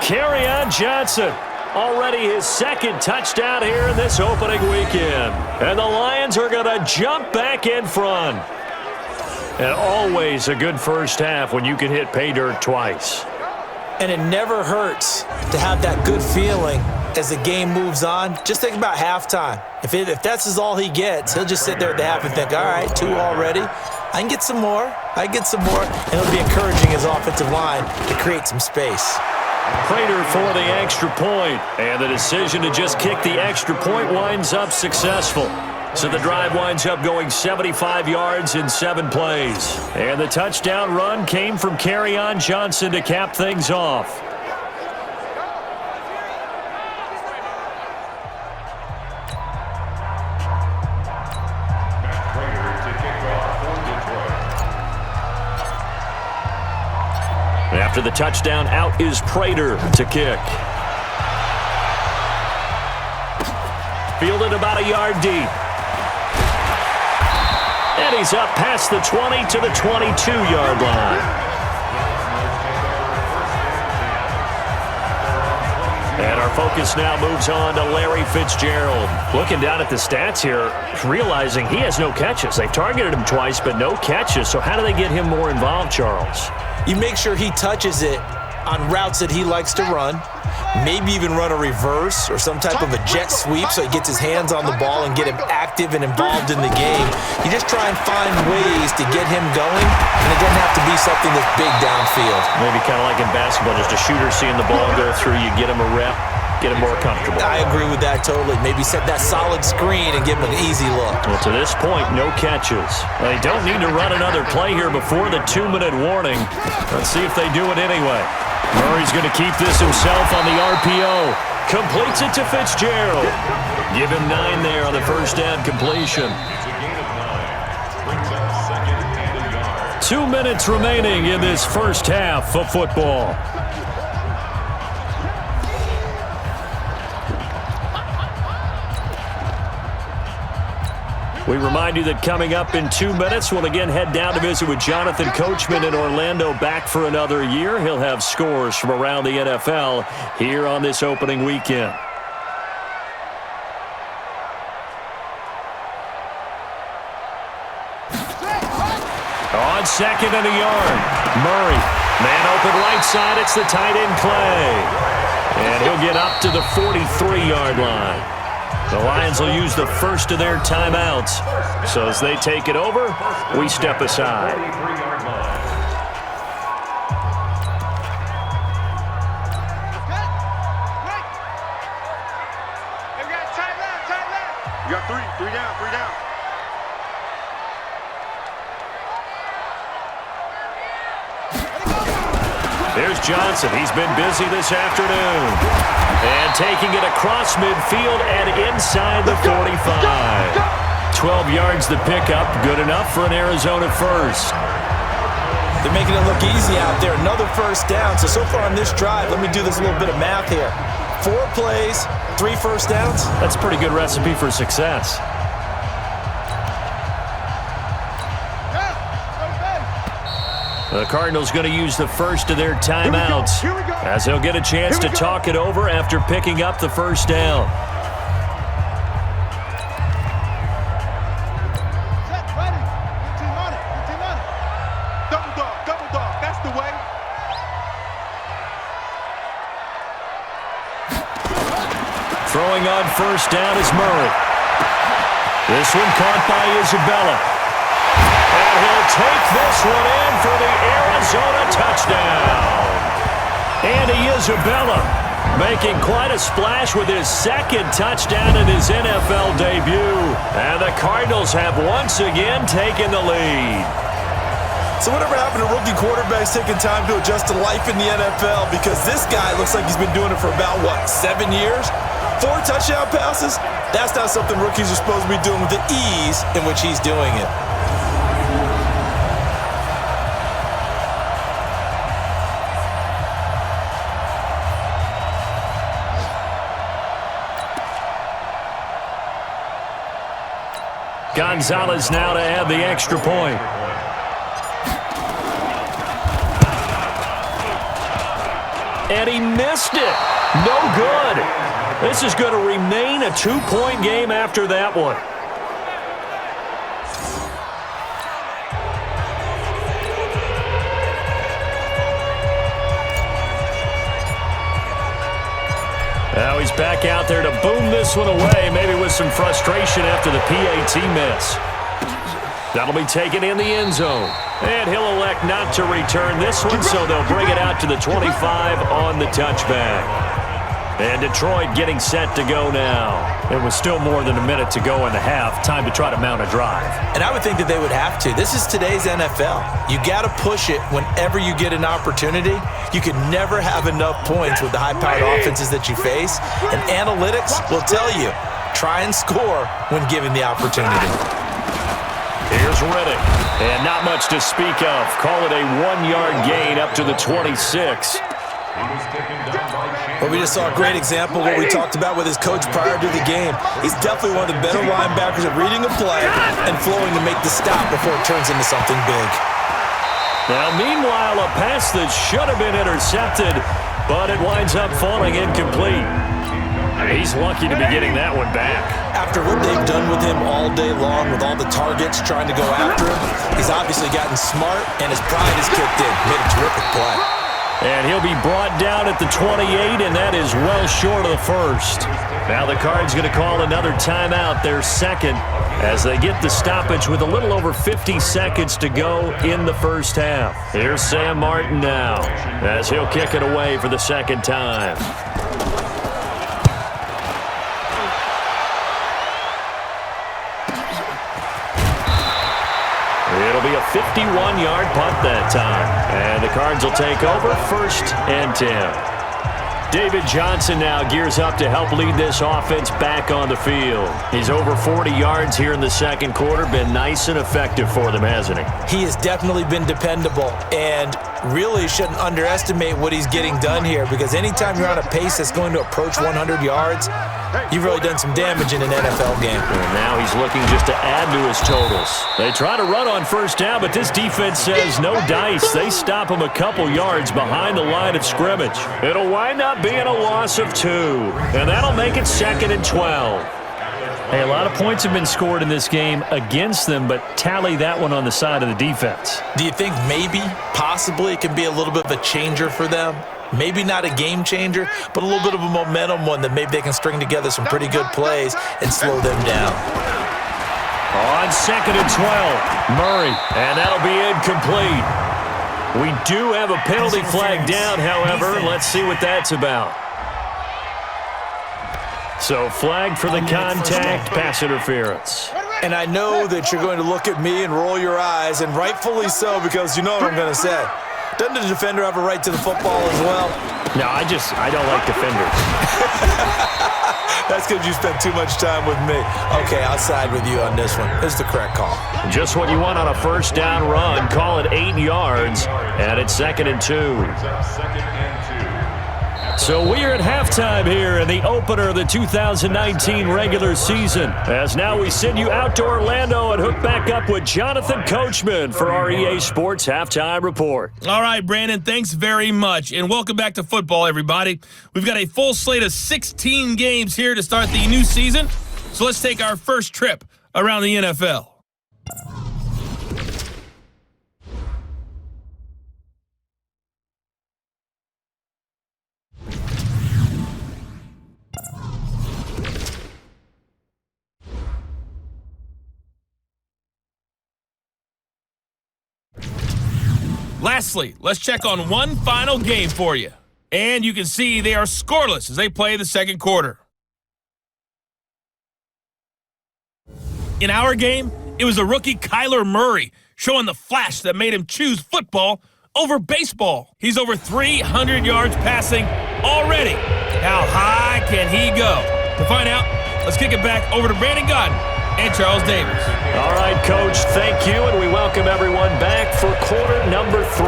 Kerryon Johnson. Already his 2nd touchdown here in this opening weekend. And the Lions are going to jump back in front. And always a good first half when you can hit pay dirt twice. And it never hurts to have that good feeling as the game moves on. Just think about halftime. If that's all he gets, he'll just sit there at the half and think, all right, 2 already. I can get some more. And it'll be encouraging his offensive line to create some space. Prater for the extra point. And the decision to just kick the extra point winds up successful. So the drive winds up going 75 yards in 7 plays. And the touchdown run came from Kerryon Johnson to cap things off. After the touchdown, out is Prater to kick. Fielded about a yard deep. And he's up past the 20 to the 22-yard line. And our focus now moves on to Larry Fitzgerald. Looking down at the stats here, realizing he has no catches. They've targeted him twice, but no catches. So how do they get him more involved, Charles? You make sure he touches it on routes that he likes to run. Maybe even run a reverse or some type of a jet sweep so he gets his hands on the ball and get him active and involved in the game. You just try and find ways to get him going, and it doesn't have to be something that's big downfield. Maybe kind of like in basketball, just a shooter seeing the ball go through, you get him a rep, get him more comfortable. I agree with that totally. Maybe set that solid screen and give him an easy look. Well, to this point, no catches. They don't need to run another play here before the 2-minute warning. Let's see if they do it anyway. Murray's going to keep this himself on the RPO. Completes it to Fitzgerald. Give him 9 there on the first down completion. 2 minutes remaining in this first half of football. We remind you that coming up in 2 minutes, we'll again head down to visit with Jonathan Coachman in Orlando, back for another year. He'll have scores from around the NFL here on this opening weekend. On 2nd and a yard, Murray. Man open right side, it's the tight end Clay. And he'll get up to the 43-yard line. The Lions will use the first of their timeouts. So as they take it over, we step aside. You got 3 down. There's Johnson. He's been busy this afternoon. And taking it across midfield and inside the 45. 12 yards the pickup. Good enough for an Arizona first. They're making it look easy out there. Another first down. So far on this drive, let me do this little bit of math here. 4 plays, 3 first downs. That's a pretty good recipe for success. The Cardinals going to use the first of their timeouts as they'll get a chance to talk it over after picking up the first down. Double dog, that's the way. Throwing on first down is Murray. This one caught by Isabella. And he'll take this one in for the Arizona touchdown. Andy Isabella making quite a splash with his second touchdown in his NFL debut. And the Cardinals have once again taken the lead. So whatever happened to rookie quarterbacks taking time to adjust to life in the NFL? Because this guy looks like he's been doing it for about, 7 years? 4 touchdown passes? That's not something rookies are supposed to be doing with the ease in which he's doing it. Gonzalez now to add the extra point. And he missed it. No good. This is going to remain a 2-point game after that one. Now he's back out there to boom this one away, maybe with some frustration after the PAT miss. That'll be taken in the end zone. And he'll elect not to return this one, so they'll bring it out to the 25 on the touchback. And Detroit getting set to go now. It was still more than a minute to go in the half. Time to try to mount a drive. And I would think that they would have to. This is today's NFL. You got to push it whenever you get an opportunity. You can never have enough points with the high-powered offenses that you face. And analytics will tell you, try and score when given the opportunity. Here's Riddick. And not much to speak of. Call it a 1-yard gain up to the 26. Well, we just saw a great example of what we talked about with his coach prior to the game. He's definitely one of the better linebackers at reading a play and flowing to make the stop before it turns into something big. Now, meanwhile, a pass that should have been intercepted, but it winds up falling incomplete. He's lucky to be getting that one back. After what they've done with him all day long, with all the targets trying to go after him, he's obviously gotten smart, and his pride has kicked in. Made a terrific play. And he'll be brought down at the 28, and that is well short of the first. Now the Cards going to call another timeout, their second, as they get the stoppage with a little over 50 seconds to go in the first half. Here's Sam Martin now, as he'll kick it away for the second time. It'll be a 51-yard punt that time. And the Cards will take over 1st and 10. David Johnson now gears up to help lead this offense back on the field. He's over 40 yards here in the second quarter. Been nice and effective for them, hasn't he? He has definitely been dependable, and really shouldn't underestimate what he's getting done here, because anytime you're on a pace that's going to approach 100 yards, you've really done some damage in an NFL game. And now he's looking just to add to his totals. They try to run on first down, but this defense says no dice. They stop him a couple yards behind the line of scrimmage. It'll wind up being a loss of 2, and that'll make it 2nd and 12. Hey, a lot of points have been scored in this game against them, but tally that one on the side of the defense. Do you think maybe, possibly, it can be a little bit of a changer for them? Maybe not a game changer, but a little bit of a momentum one that maybe they can string together some pretty good plays and slow them down. On 2nd and 12, Murray, and that'll be incomplete. We do have a penalty flag down, however. Let's see what that's about. So flag for the contact, pass interference. And I know that you're going to look at me and roll your eyes, and rightfully so, because you know what I'm going to say. Doesn't the defender have a right to the football as well? No, I don't like defenders. That's because you spent too much time with me. Okay, I'll side with you on this one. This is the correct call. Just what you want on a first down run. Call it 8 yards, and it's 2nd and 2. So we are at halftime here in the opener of the 2019 regular season. As now we send you out to Orlando and hook back up with Jonathan Coachman for our EA Sports Halftime Report. All right, Brandon, thanks very much. And welcome back to football, everybody. We've got a full slate of 16 games here to start the new season. So let's take our first trip around the NFL. Lastly, let's check on one final game for you. And you can see they are scoreless as they play the second quarter. In our game, it was a rookie Kyler Murray showing the flash that made him choose football over baseball. He's over 300 yards passing already. How high can he go? To find out, let's kick it back over to Brandon Godden and Charles Davis. All right, Coach, thank you, and we welcome everyone back for quarter number 3.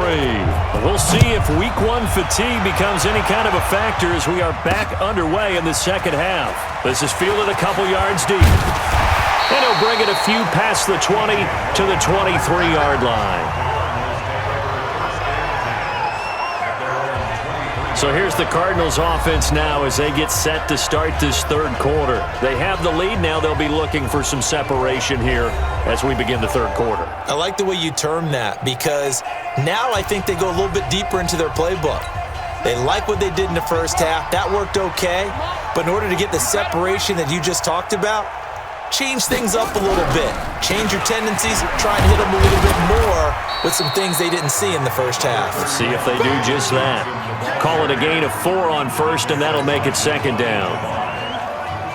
We'll see if week 1 fatigue becomes any kind of a factor as we are back underway in the second half. This is fielded a couple yards deep. And he'll bring it a few past the 20 to the 23-yard line. So here's the Cardinals offense now as they get set to start this third quarter. They have the lead now. They'll be looking for some separation here as we begin the third quarter. I like the way you term that because now I think they go a little bit deeper into their playbook. They like what they did in the first half. That worked okay. But in order to get the separation that you just talked about, change things up a little bit. Change your tendencies, try and hit them a little bit more with some things they didn't see in the first half. Let's see if they do just that. Call it a gain of 4 on first, and that'll make it second down.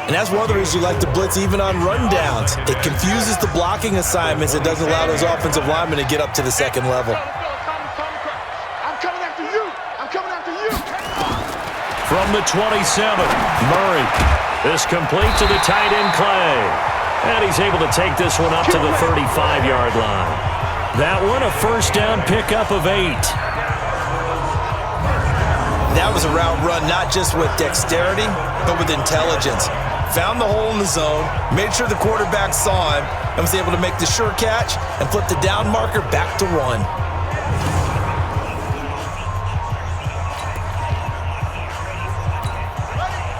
And that's one of the reasons you like to blitz even on rundowns. It confuses the blocking assignments. It doesn't allow those offensive linemen to get up to the second level. I'm coming after you. I'm coming after you. From the 27, Murray. This complete to the tight end, Clay. And he's able to take this one up to the 35-yard line. That one a first down pickup of 8. That was a route run not just with dexterity, but with intelligence. Found the hole in the zone, made sure the quarterback saw him, and was able to make the sure catch and flip the down marker back to 1.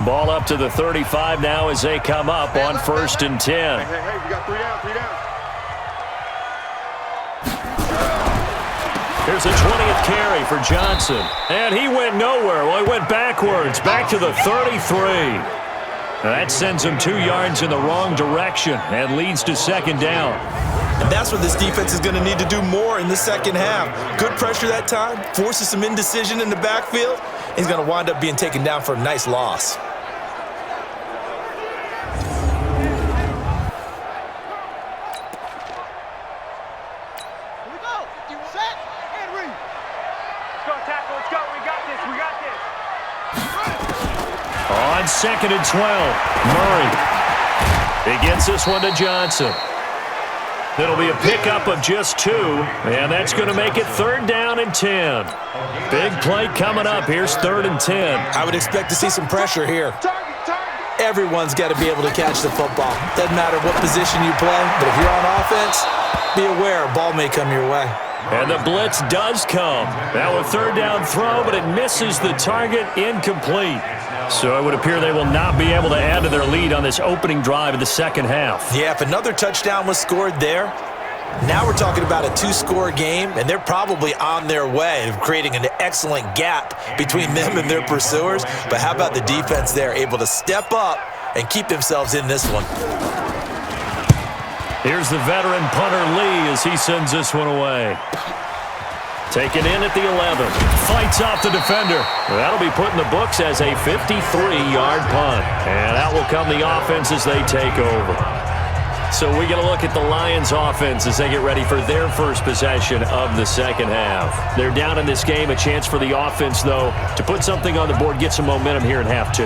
Ball up to the 35 now as they come up on first and 10. Hey, we got 3 down, 3 down. Here's a 20th carry for Johnson. And he went nowhere. Well, he went backwards, back to the 33. That sends him 2 yards in the wrong direction and leads to second down. And that's what this defense is going to need to do more in the second half. Good pressure that time, forces some indecision in the backfield. He's going to wind up being taken down for a nice loss. On second and 12, Murray. He gets this one to Johnson. It'll be a pickup of just 2, and that's going to make it third down and 10. Big play coming up. Here's third and 10. I would expect to see some pressure here. Everyone's got to be able to catch the football. Doesn't matter what position you play, but if you're on offense, be aware a ball may come your way. And the blitz does come. Now a third down throw, but it misses the target, incomplete. So it would appear they will not be able to add to their lead on this opening drive of the second half. Yeah, if another touchdown was scored there, now we're talking about a 2-score game, and they're probably on their way of creating an excellent gap between them and their pursuers. But how about the defense there, able to step up and keep themselves in this one? Here's the veteran punter Lee as he sends this one away. Taken in at the 11. Fights off the defender. That'll be put in the books as a 53-yard punt. And out will come the offense as they take over. So we get a look at the Lions offense as they get ready for their first possession of the second half. They're down in this game. A chance for the offense, though, to put something on the board, get some momentum here in half 2.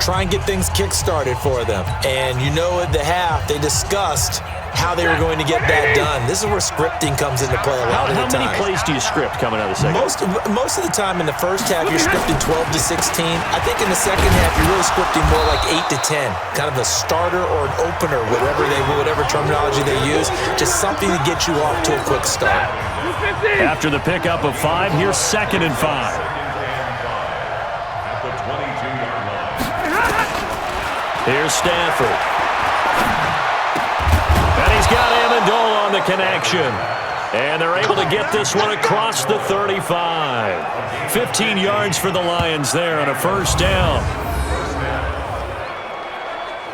try and get things kick-started for them. And you know at the half, they discussed how they were going to get that done. This is where scripting comes into play a lot of the time. How many plays do you script coming out of the second? Most of the time in the first half, you're scripting 12 to 16. I think in the second half, you're really scripting more like 8 to 10. Kind of a starter or an opener, whatever terminology they use. Just something to get you off to a quick start. After the pickup of 5, here's 2nd and 5. Here's Stafford. And he's got Amendola on the connection. And they're able to get this one across the 35. 15 yards for the Lions there on a first down.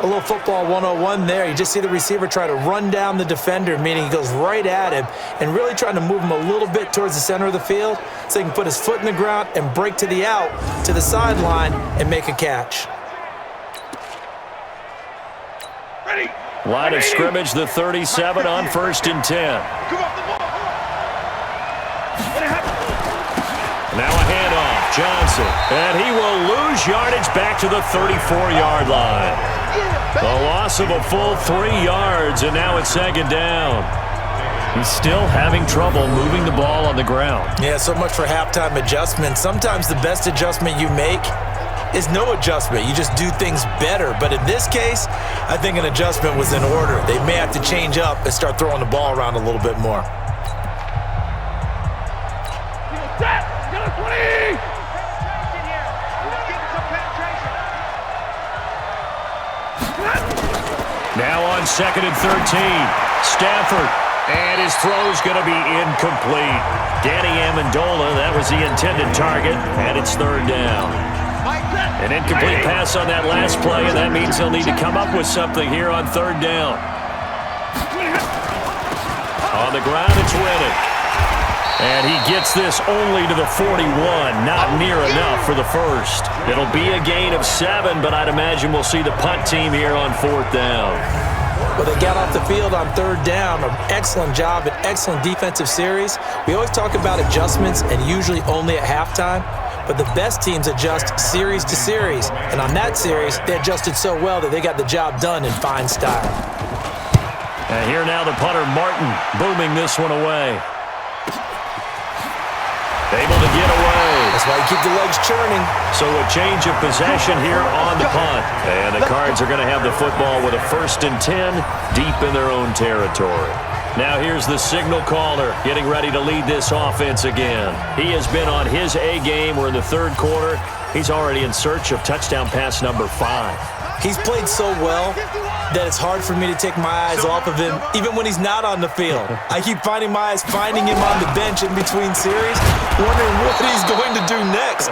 A little football 101 there. You just see the receiver try to run down the defender, meaning he goes right at him and really trying to move him a little bit towards the center of the field so he can put his foot in the ground and break to the out, to the sideline, and make a catch. Ready. Line of scrimmage, the 37 on 1st and 10. Now a handoff, Johnson. And he will lose yardage back to the 34-yard line. The loss of a full 3 yards, and now it's 2nd down. He's still having trouble moving the ball on the ground. Yeah, so much for halftime adjustment. Sometimes the best adjustment you make is no adjustment. You just do things better. But in this case, I think an adjustment was in order. They may have to change up and start throwing the ball around a little bit more. Now on 2nd and 13, Stafford, and his throw's going to be incomplete. Danny Amendola, that was the intended target, and it's 3rd down. An incomplete pass on that last play, and that means they'll need to come up with something here on 3rd down. On the ground, it's Riddick. And he gets this only to the 41, not near enough for the first. It'll be a gain of 7, but I'd imagine we'll see the punt team here on 4th down. Well, they got off the field on 3rd down. An excellent job, an excellent defensive series. We always talk about adjustments, and usually only at halftime. But the best teams adjust series to series. And on that series, they adjusted so well that they got the job done in fine style. And here now the punter, Martin, booming this one away. Able to get away. That's why you keep the legs churning. So a change of possession here on the punt. And the Cards are going to have the football with a 1st and 10 deep in their own territory. Now here's the signal caller getting ready to lead this offense again. He has been on his A game. We're in the 3rd quarter. He's already in search of touchdown pass number 5. He's played so well that it's hard for me to take my eyes off of him, even when he's not on the field. I keep finding my eyes finding him on the bench in between series, wondering what he's going to do next.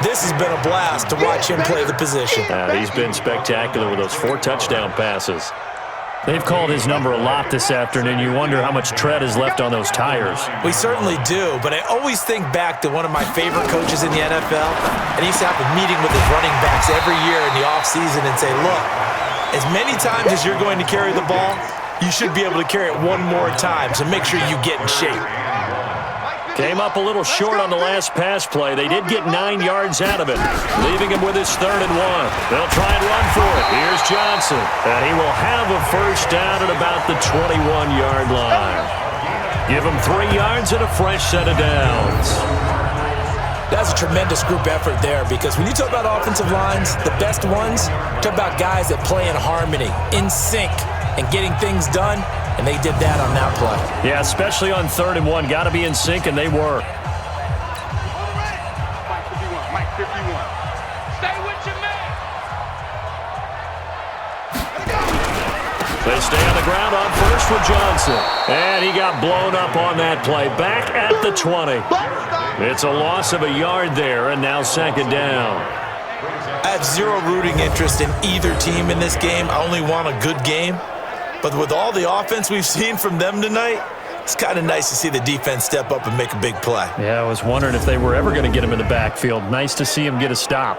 This has been a blast to watch him play the position. He's been spectacular with those 4 touchdown passes. They've called his number a lot this afternoon. You wonder how much tread is left on those tires. We certainly do, but I always think back to one of my favorite coaches in the NFL, and he used to have a meeting with his running backs every year in the offseason and say, look, as many times as you're going to carry the ball, you should be able to carry it one more time, so make sure you get in shape. Came up a little short on the last pass play. They did get 9 yards out of it, leaving him with his 3rd and 1. They'll try and run for it. Here's Johnson, and he will have a first down at about the 21-yard line. Give him 3 yards and a fresh set of downs. That's a tremendous group effort there, because when you talk about offensive lines, the best ones, talk about guys that play in harmony, in sync, and getting things done. And they did that on that play. Yeah, especially on 3rd and 1. Got to be in sync, and they were. Mike 51. Stay with your man. They stay on the ground on first with Johnson. And he got blown up on that play. Back at the 20. It's a loss of a yard there, and now 2nd down. I have zero rooting interest in either team in this game. I only want a good game. But with all the offense we've seen from them tonight, it's kind of nice to see the defense step up and make a big play. Yeah, I was wondering if they were ever going to get him in the backfield. Nice to see him get a stop.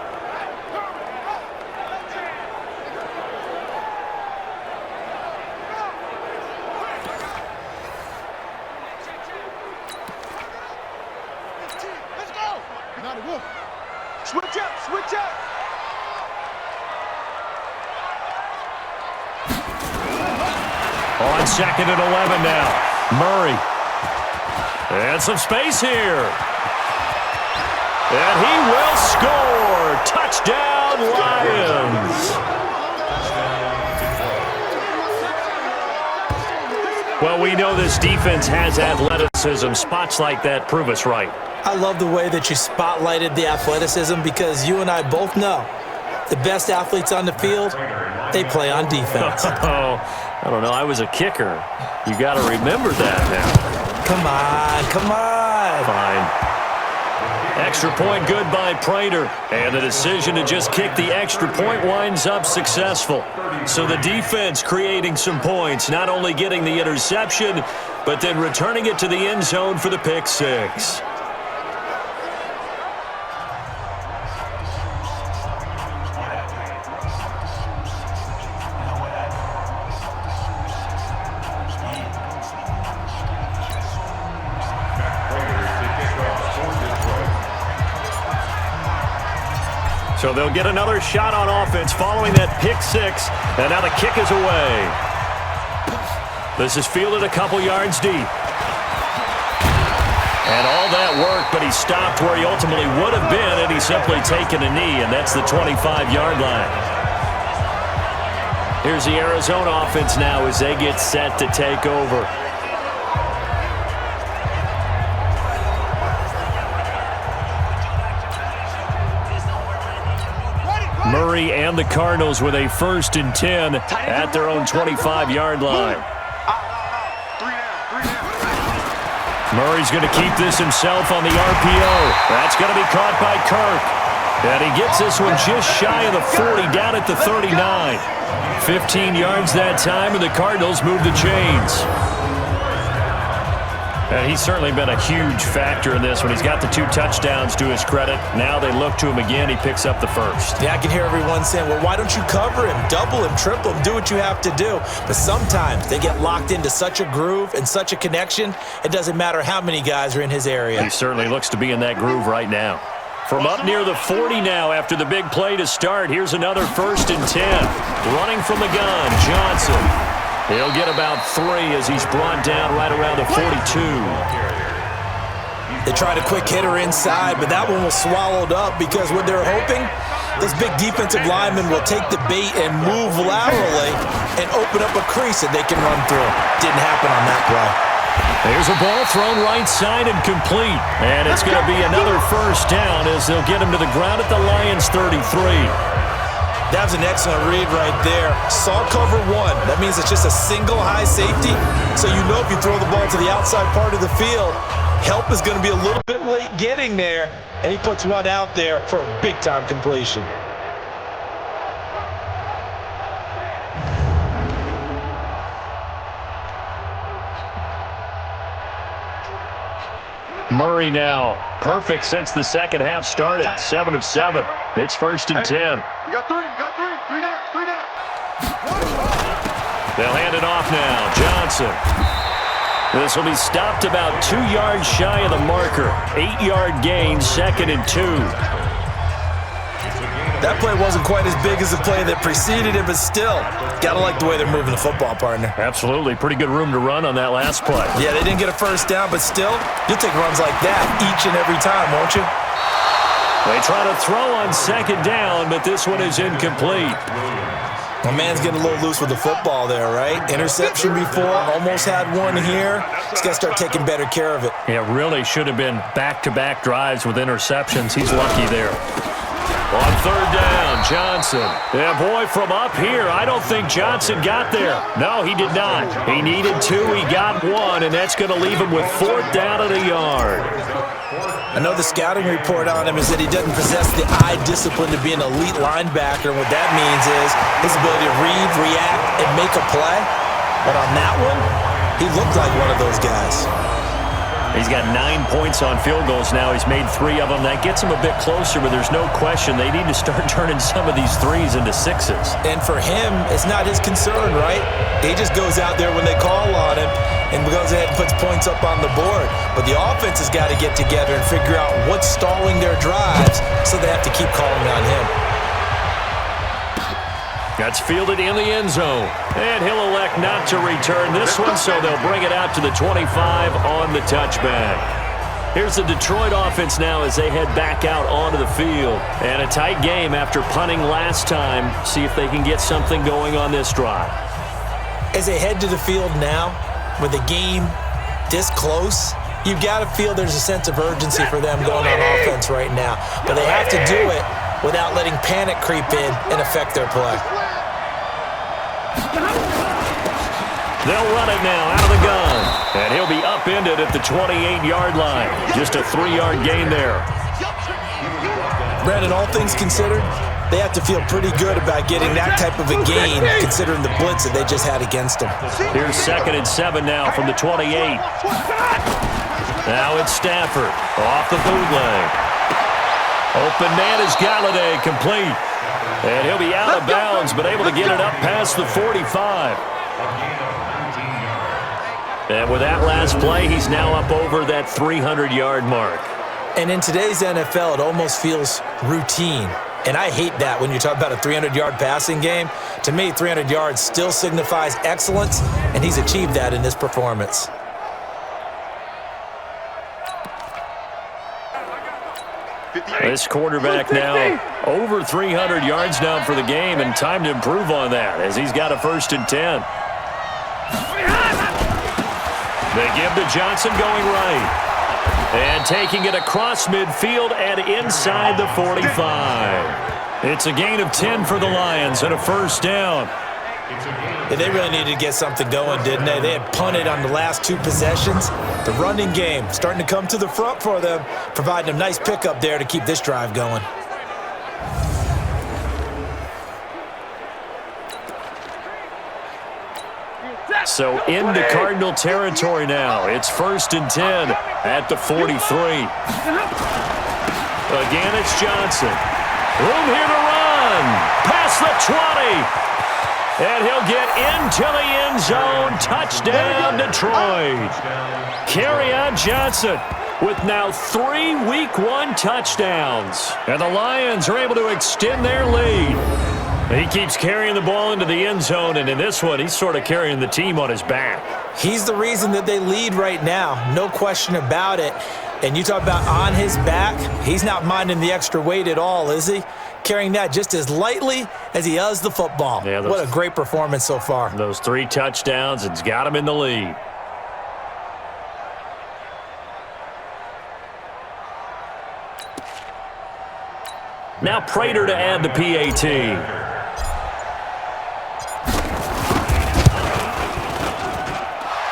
Switch up, switch up. On 2nd and 11 now. Murray. And some space here. And he will score. Touchdown, Lions. Well, we know this defense has athleticism. Spots like that prove us right. I love the way that you spotlighted the athleticism because you and I both know the best athletes on the field, they play on defense. Oh, I don't know. I was a kicker. You got to remember that now. Come on. Fine. Extra point good by Prater. And the decision to just kick the extra point winds up successful. So the defense creating some points, not only getting the interception, but then returning it to the end zone for the pick six. So they'll get another shot on offense following that pick six. And now the kick is away. This is fielded a couple yards deep. And all that work, but he stopped where he ultimately would have been had he simply taken a knee, and that's the 25-yard line. Here's the Arizona offense now as they get set to take over. Murray and the Cardinals with a 1st and 10 at their own 25-yard line. Murray's going to keep this himself on the RPO. That's going to be caught by Kirk. And he gets this one just shy of the 40, down at the 39. 15 yards that time, and the Cardinals move the chains. And he's certainly been a huge factor in this one. He's got the 2 touchdowns to his credit. Now they look to him again. He picks up the 1st. Yeah, I can hear everyone saying, well, why don't you cover him, double him, triple him, do what you have to do. But sometimes they get locked into such a groove and such a connection, it doesn't matter how many guys are in his area. He certainly looks to be in that groove right now. From up near the 40 now after the big play to start, here's another 1st and 10. Running from the gun, Johnson. He'll get about 3 as he's brought down right around the 42. They tried a quick hitter inside, but that one was swallowed up because what they're hoping, those big defensive linemen will take the bait and move laterally and open up a crease that they can run through. Didn't happen on that play. There's a ball thrown right side and complete. And it's going to be another 1st down as they'll get him to the ground at the Lions' 33. That was an excellent read right there. Saw cover 1. That means it's just a single high safety. So you know if you throw the ball to the outside part of the field, help is going to be a little bit late getting there. And he puts one out there for a big-time completion. Murray now, perfect since the second half started. 7 of 7. It's 1st and 10. You got 3 down. They'll hand it off now. Johnson. This will be stopped about 2 yards shy of the marker. 8-yard gain, 2nd and 2. That play wasn't quite as big as the play that preceded it, but still, gotta like the way they're moving the football, partner. Absolutely. Pretty good room to run on that last play. Yeah, they didn't get a 1st down, but still, you'll take runs like that each and every time, won't you? They try to throw on 2nd down, but this one is incomplete. My man's getting a little loose with the football there, right? Interception before, almost had one here. He's got to start taking better care of it. Yeah, really should have been back-to-back drives with interceptions. He's lucky there. On 3rd down, Johnson. Yeah, boy, from up here, I don't think Johnson got there. No, he did not. He needed 2, he got 1, and that's going to leave him with 4th down at a yard. I know the scouting report on him is that he doesn't possess the eye discipline to be an elite linebacker. What that means is his ability to read, react, and make a play. But on that one, he looked like one of those guys. He's got 9 points on field goals now. He's made 3 of them. That gets him a bit closer, but there's no question they need to start turning some of these 3s into 6s. And for him, it's not his concern, right? He just goes out there when they call on him and goes ahead and puts points up on the board. But the offense has got to get together and figure out what's stalling their drives, so they have to keep calling on him. That's fielded in the end zone. And he'll elect not to return this one, so they'll bring it out to the 25 on the touchback. Here's the Detroit offense now as they head back out onto the field. And a tight game after punting last time. See if they can get something going on this drive. As they head to the field now, with the game this close, you've got to feel there's a sense of urgency for them going on offense right now. But they have to do it without letting panic creep in and affect their play. They'll run it now out of the gun. And he'll be upended at the 28-yard line. Just a 3-yard gain there. Brandon, all things considered, they have to feel pretty good about getting that type of a gain considering the blitz that they just had against them. Here's 2nd and 7 now from the 28. Now it's Stafford off the bootleg. Open man is Galladay, complete. And he'll be out of bounds, but able to get it up past the 45. And with that last play, he's now up over that 300-yard mark. And in today's NFL, it almost feels routine. And I hate that when you talk about a 300-yard passing game. To me, 300 yards still signifies excellence, and he's achieved that in this performance. This quarterback now over 300 yards now for the game, and time to improve on that as he's got a 1st and 10. They give to Johnson going right. And taking it across midfield and inside the 45. It's a gain of 10 for the Lions and a 1st down. Yeah, they really needed to get something going, didn't they? They had punted on the last 2 possessions. The running game starting to come to the front for them, providing a nice pickup there to keep this drive going. So into Cardinal territory now. It's 1st and 10 at the 43. Again, it's Johnson. Room here to run. Past the 20. And he'll get into the end zone. Touchdown, Detroit. Kerryon Johnson with now 3 Week 1 touchdowns. And the Lions are able to extend their lead. He keeps carrying the ball into the end zone, and in this one, he's sort of carrying the team on his back. He's the reason that they lead right now, no question about it. And you talk about on his back, he's not minding the extra weight at all, is he? Carrying that just as lightly as he does the football. Yeah, what a great performance so far. Those 3 touchdowns, it's got him in the lead. Now Prater to add the PAT.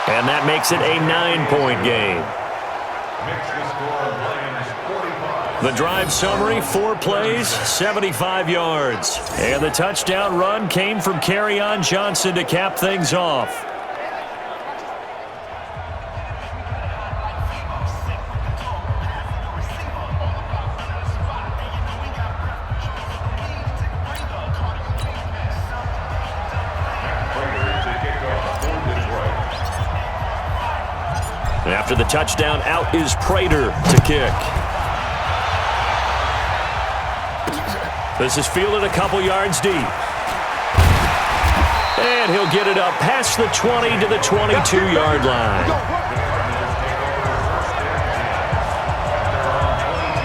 And that makes it a 9-point game. The drive summary, 4 plays, 75 yards. And the touchdown run came from Kerryon Johnson to cap things off. After the touchdown, out is Prater to kick. This is fielded a couple yards deep. And he'll get it up past the 20 to the 22-yard line.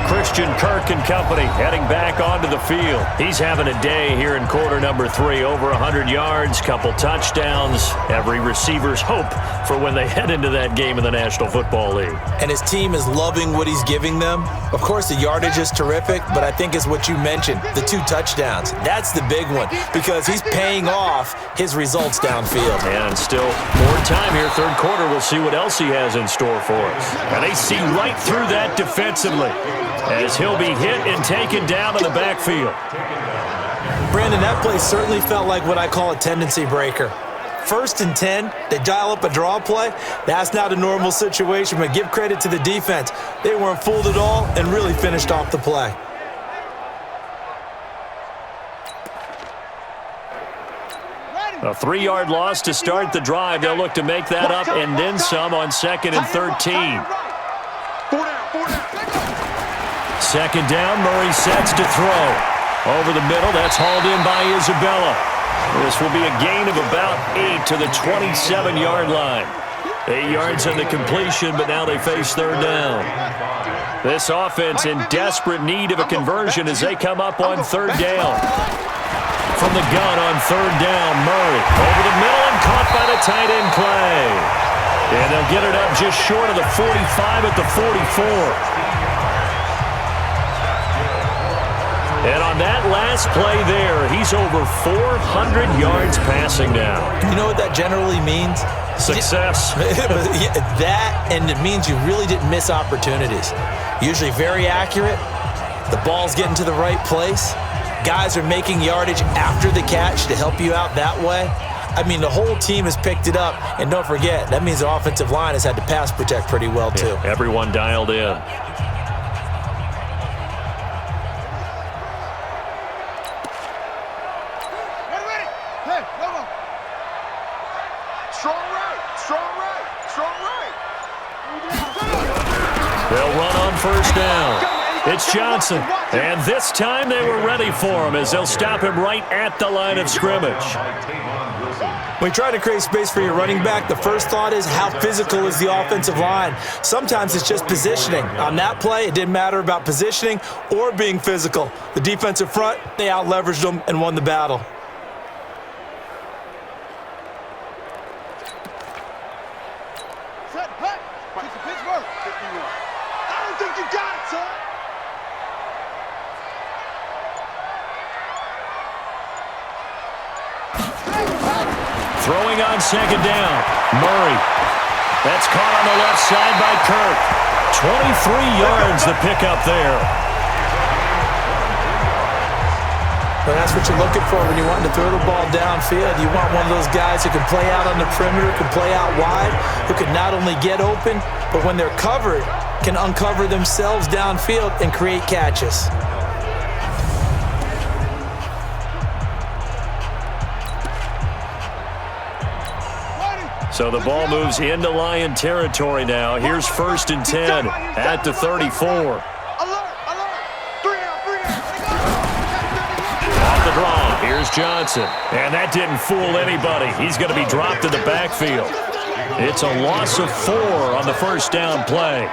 Christian Kirk and company heading back onto the field. He's having a day here in quarter number 3. Over 100 yards, couple touchdowns. Every receiver's hope for when they head into that game in the National Football League. And his team is loving what he's giving them. Of course, the yardage is terrific, but I think it's what you mentioned, the 2 touchdowns. That's the big one because he's paying off his results downfield. And still more time here, 3rd quarter. We'll see what else he has in store for us. And they see right through that defensively as he'll be hit and taken down in the backfield. Brandon, that play certainly felt like what I call a tendency breaker. 1st and 10, they dial up a draw play. That's not a normal situation, but give credit to the defense. They weren't fooled at all and really finished off the play. A 3-yard loss to start the drive. They'll look to make that up and then some on 2nd and 13. 2nd down, Murray sets to throw. Over the middle, that's hauled in by Isabella. This will be a gain of about 8 to the 27-yard line. 8 yards on the completion, but now they face third down. This offense in desperate need of a conversion as they come up on third down. From the gun on third down, Murray over the middle and caught by the tight end Clay. And they'll get it up just short of the 45 at the 44. And on that last play there, he's over 400 yards passing now. You know what that generally means? Success. That, and it means you really didn't miss opportunities. Usually very accurate. The ball's getting to the right place. Guys are making yardage after the catch to help you out that way. I mean, the whole team has picked it up. And don't forget, that means the offensive line has had to pass protect pretty well, too. Yeah, everyone dialed in. They'll run on first down. It's Johnson. And this time they were ready for him as they'll stop him right at the line of scrimmage. When you try to create space for your running back, the first thought is how physical is the offensive line. Sometimes it's just positioning. On that play, it didn't matter about positioning or being physical. The defensive front, they out-leveraged them and won the battle. Throwing on second down, Murray. That's caught on the left side by Kirk. 23 yards the pickup there. Well, that's what you're looking for when you want to throw the ball downfield. You want one of those guys who can play out on the perimeter, can play out wide, who can not only get open, but when they're covered, can uncover themselves downfield and create catches. So the ball moves into Lion territory now. Here's 1st and 10 at the 34. Off the draw, here's Johnson. And that didn't fool anybody. He's going to be dropped in the backfield. It's a loss of 4 on the first down play.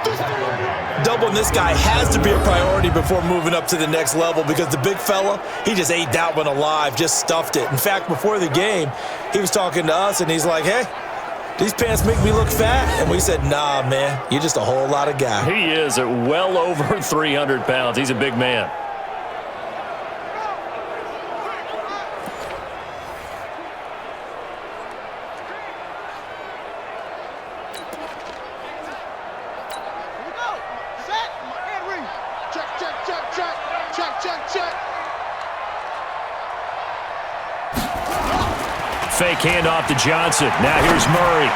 Doubling this guy has to be a priority before moving up to the next level because the big fella, he just ate that one alive, just stuffed it. In fact, before the game, he was talking to us, and he's like, hey, these pants make me look fat. And we said, nah, man, you're just a whole lot of guy. He is at well over 300 pounds. He's a big man. Fake handoff to Johnson. Now here's Murray.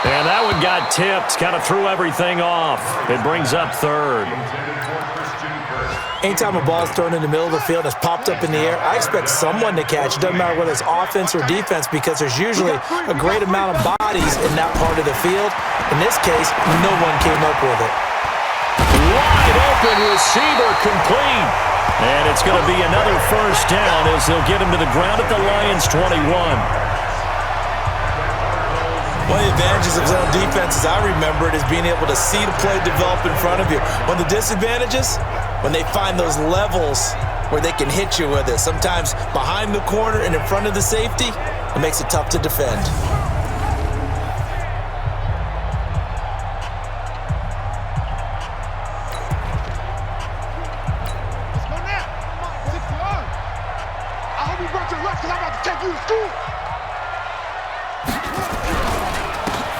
And that one got tipped. Kind of threw everything off. It brings up third. Anytime a ball's thrown in the middle of the field and it's popped up in the air, I expect someone to catch. It doesn't matter whether it's offense or defense because there's usually a great amount of bodies in that part of the field. In this case, no one came up with it. Wide open receiver complete. And it's going to be another first down as they'll get him to the ground at the Lions' 21. One of the advantages of zone defense, as I remember it, is being able to see the play develop in front of you. One of the disadvantages, when they find those levels where they can hit you with it, sometimes behind the corner and in front of the safety, it makes it tough to defend.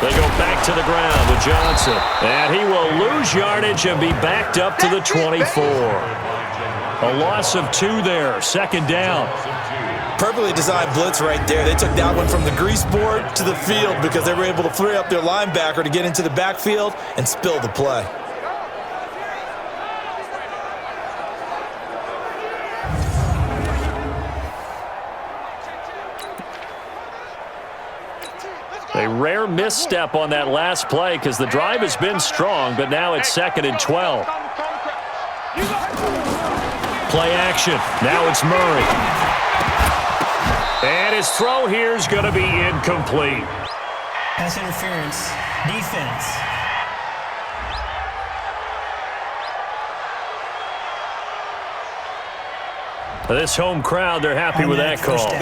They go back to the ground with Johnson. And he will lose yardage and be backed up to the 24. A loss of 2 there, second down. Perfectly designed blitz right there. They took that one from the grease board to the field because they were able to free up their linebacker to get into the backfield and spill the play. A rare misstep on that last play because the drive has been strong, but now it's 2nd and 12. Play action. Now it's Murray. And his throw here is going to be incomplete. Pass interference. Defense. This home crowd, they're happy with that call.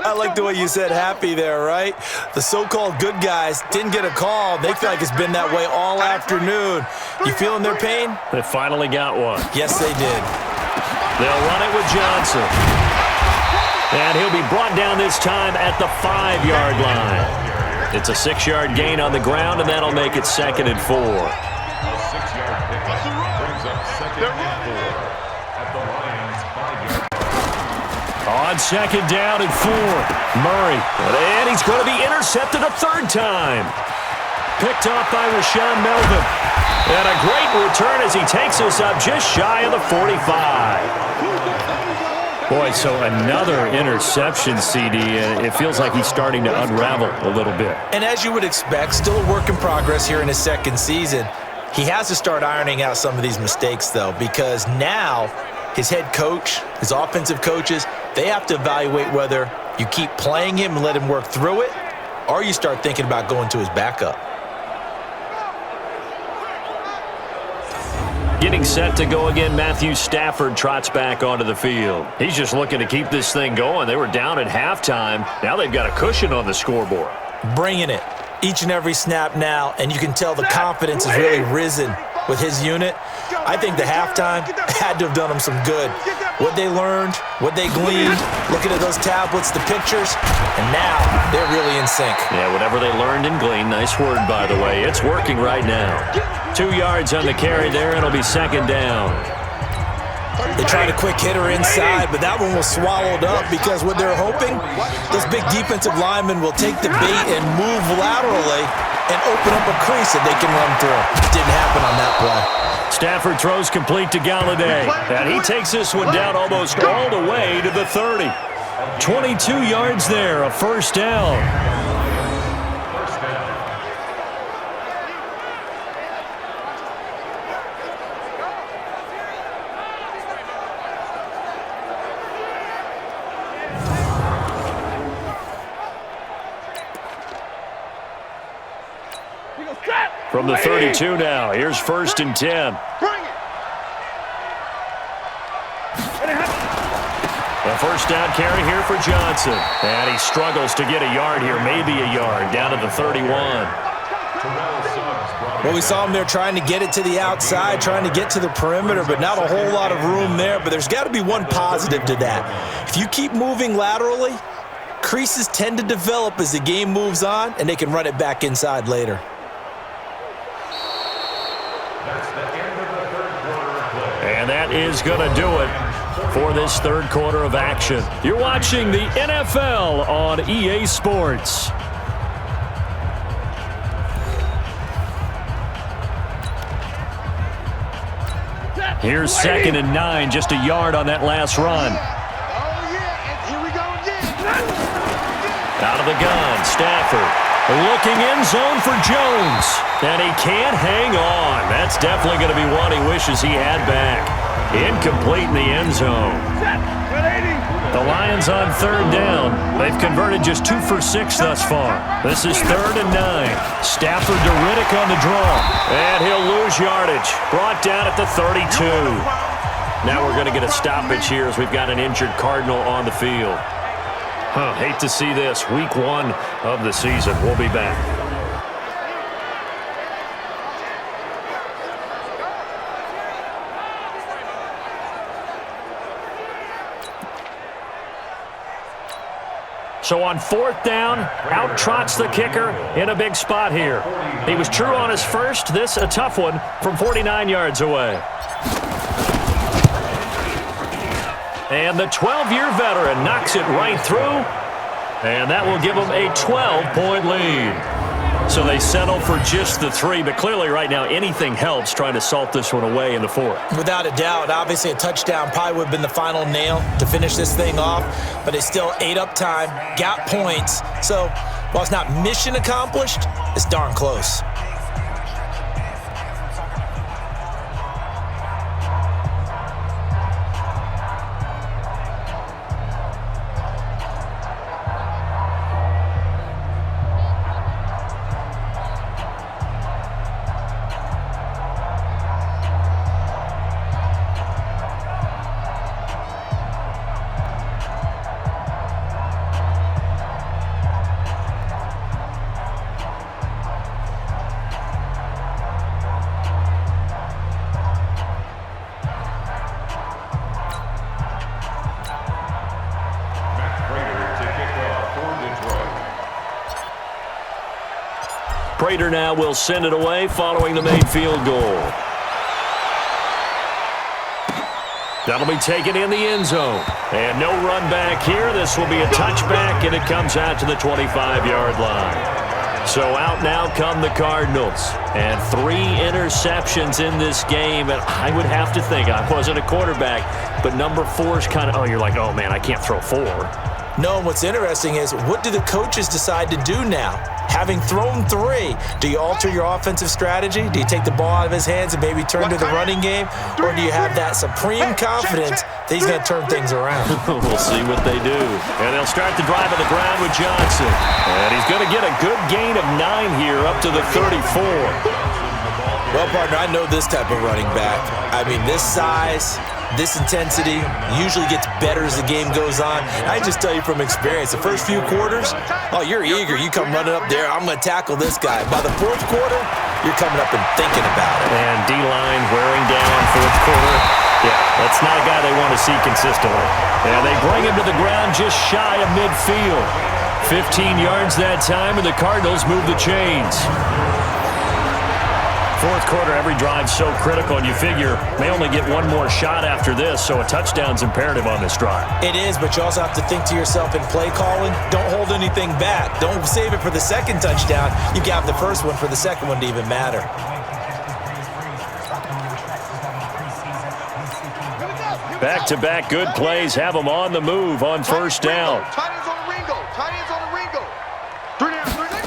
I like the way you said happy there, right? The so-called good guys didn't get a call. They feel like it's been that way all afternoon. You feeling their pain? They finally got one. Yes, they did. They'll run it with Johnson. And he'll be brought down this time at the 5-yard line. It's a 6-yard gain on the ground, and that'll make it 2nd and 4. A 6-yard pickup brings up 2nd and 4 at the Lions' 5-yard. On 2nd down and 4, Murray. And he's going to be intercepted a 3rd time. Picked off by Rashaan Melvin. And a great return as he takes us up just shy of the 45. Boy, so another interception, CD. It feels like he's starting to unravel a little bit. And as you would expect, still a work in progress here in his 2nd season. He has to start ironing out some of these mistakes, though, because now his head coach, his offensive coaches, they have to evaluate whether you keep playing him and let him work through it, or you start thinking about going to his backup. Getting set to go again, Matthew Stafford trots back onto the field. He's just looking to keep this thing going. They were down at halftime. Now they've got a cushion on the scoreboard. Bringing it each and every snap now, and you can tell the confidence has really risen with his unit. I think the halftime had to have done them some good. What they learned, what they gleaned, looking at those tablets, the pictures, and now they're really in sync. Yeah, whatever they learned and gleaned, nice word, by the way. It's working right now. 2 yards on the carry there, and it'll be 2nd down. They tried a quick hitter inside, but that one was swallowed up because what they're hoping, this big defensive lineman will take the bait and move laterally and open up a crease that they can run through. Didn't happen on that play. Stafford throws complete to Galladay, and he takes this one down almost all the way to the 30. 22 yards there, a 1st down. From the 32 now, here's 1st and 10. Bring it. The 1st down carry here for Johnson. And he struggles to get a yard here, maybe a yard, down to the 31. Well, we saw him there trying to get it to the outside, trying to get to the perimeter, but not a whole lot of room there. But there's got to be one positive to that. If you keep moving laterally, creases tend to develop as the game moves on, and they can run it back inside later. And that is going to do it for this 3rd quarter of action. You're watching the NFL on EA Sports. Here's 2nd and 9, just a yard on that last run. Oh, yeah, and here we go again. Out of the gun, Stafford looking in zone for Jones. And he can't hang on. That's definitely going to be one he wishes he had back. Incomplete in the end zone. The Lions on 3rd down. They've converted just 2 for 6 thus far. This is 3rd and 9. Stafford to Riddick on the draw. And he'll lose yardage. Brought down at the 32. Now we're going to get a stoppage here as we've got an injured Cardinal on the field. Hate to see this. Week 1 of the season. We'll be back. So on 4th down, out trots the kicker in a big spot here. He was true on his first. This a tough one from 49 yards away. And the 12-year veteran knocks it right through. And that will give them a 12-point lead. So they settle for just the 3, but clearly right now anything helps trying to salt this one away in the 4th. Without a doubt, obviously a touchdown probably would have been the final nail to finish this thing off, but they still ate up time, got points. So while it's not mission accomplished, it's darn close. Prater now will send it away following the made field goal. That'll be taken in the end zone. And no run back here. This will be a touchback, and it comes out to the 25-yard line. So out now come the Cardinals. And 3 interceptions in this game. And I would have to think, I wasn't a quarterback, but number 4 is kind of, oh, you're like, oh, man, I can't throw 4. No, and what's interesting is, what do the coaches decide to do now? Having thrown 3, do you alter your offensive strategy? Do you take the ball out of his hands and maybe turn to the running game? Or do you have that supreme confidence that he's going to turn things around? We'll see what they do. And they'll start the drive on the ground with Johnson. And he's going to get a good gain of 9 here up to the 34. Well, partner, I know this type of running back. I mean, this size, this intensity usually gets better as the game goes on. I just tell you from experience, the first few quarters, oh, you're eager. You come running up there, I'm going to tackle this guy. By the 4th quarter, you're coming up and thinking about it. And D-line wearing down 4th quarter. Yeah, that's not a guy they want to see consistently. And they bring him to the ground just shy of midfield. 15 yards that time, and the Cardinals move the chains. 4th quarter, every drive's so critical, and you figure may only get one more shot after this, so a touchdown's imperative on this drive. It is, but you also have to think to yourself in play calling, don't hold anything back. Don't save it for the second touchdown. You got the first one for the second one to even matter. Back-to-back good plays have them on the move on first down. Tight ends on the Ringo. Tight ends on the Ringo. 3 down, 3 down.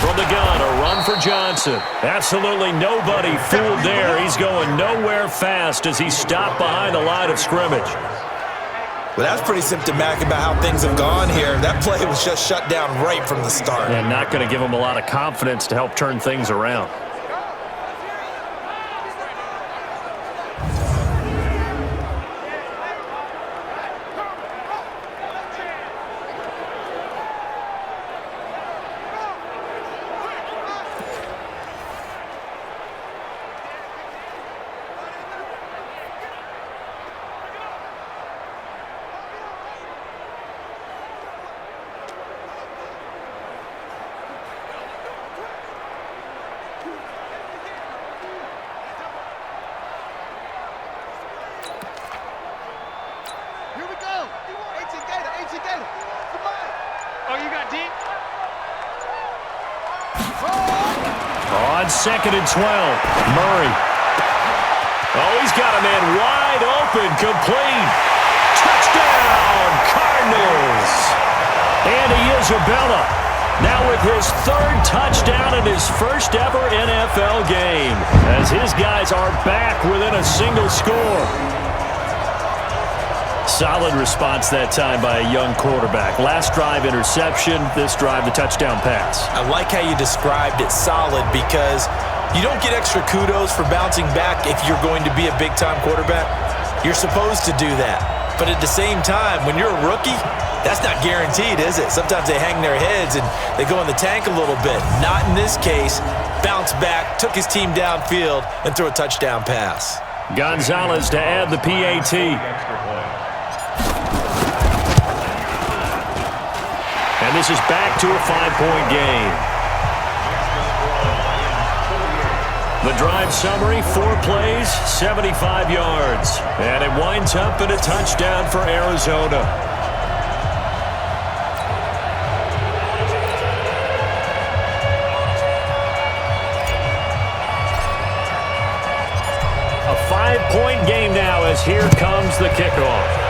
From the gun, a run for Johnson. Absolutely nobody fooled there. He's going nowhere fast as he stopped behind the line of scrimmage. Well, that's pretty symptomatic about how things have gone here. That play was just shut down right from the start. And not going to give him a lot of confidence to help turn things around. Oh, you got deep? On 2nd and 12, Murray. Oh, he's got a man wide open, complete. Touchdown, Cardinals. Andy Isabella now with his 3rd touchdown in his first ever NFL game, as his guys are back within a single score. Solid response that time by a young quarterback. Last drive, interception. This drive, the touchdown pass. I like how you described it solid, because you don't get extra kudos for bouncing back if you're going to be a big-time quarterback. You're supposed to do that. But at the same time, when you're a rookie, that's not guaranteed, is it? Sometimes they hang their heads and they go in the tank a little bit. Not in this case. Bounced back, took his team downfield, and threw a touchdown pass. Gonzalez to add the PAT. And this is back to a 5-point game. The drive summary, 4 plays, 75 yards. And it winds up in a touchdown for Arizona. A 5-point game now, as here comes the kickoff.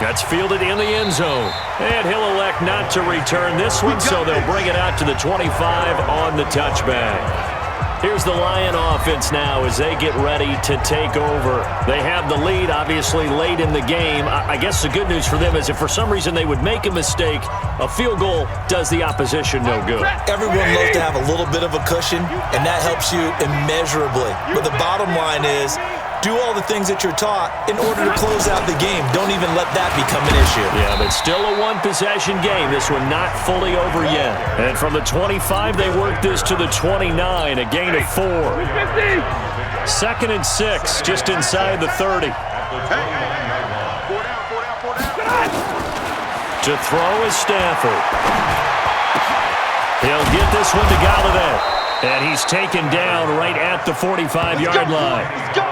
That's fielded in the end zone. And he'll elect not to return this one, so they'll bring it out to the 25 on the touchback. Here's the Lion offense now as they get ready to take over. They have the lead, obviously, late in the game. I guess the good news for them is if for some reason they would make a mistake, a field goal does the opposition no good. Everyone loves to have a little bit of a cushion, and that helps you immeasurably. But the bottom line is, do all the things that you're taught in order to close out the game. Don't even let that become an issue. Yeah, but still a one-possession game. This one not fully over yet. And from the 25, they work this to the 29, a gain of 4. 2nd and 6, just inside the 30. To throw is Stafford. He'll get this one to Galladay. And he's taken down right at the 45-yard line. Let's go.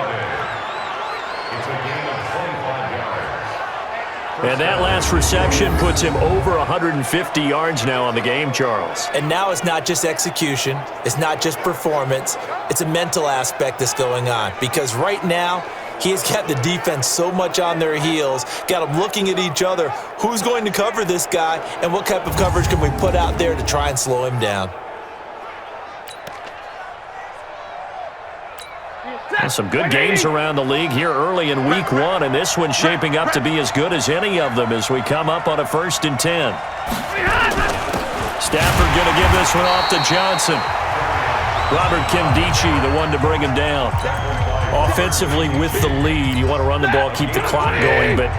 And that last reception puts him over 150 yards now on the game, Charles. And now it's not just execution. It's not just performance. It's a mental aspect that's going on. Because right now, he has got the defense so much on their heels, got them looking at each other. Who's going to cover this guy, and what type of coverage can we put out there to try and slow him down? Well, some good games around the league here early in week 1, and this one's shaping up to be as good as any of them as we come up on a 1st and 10. Stafford going to give this one off to Johnson. Robert Kimdichie, the one to bring him down. Offensively with the lead, you want to run the ball, keep the clock going, but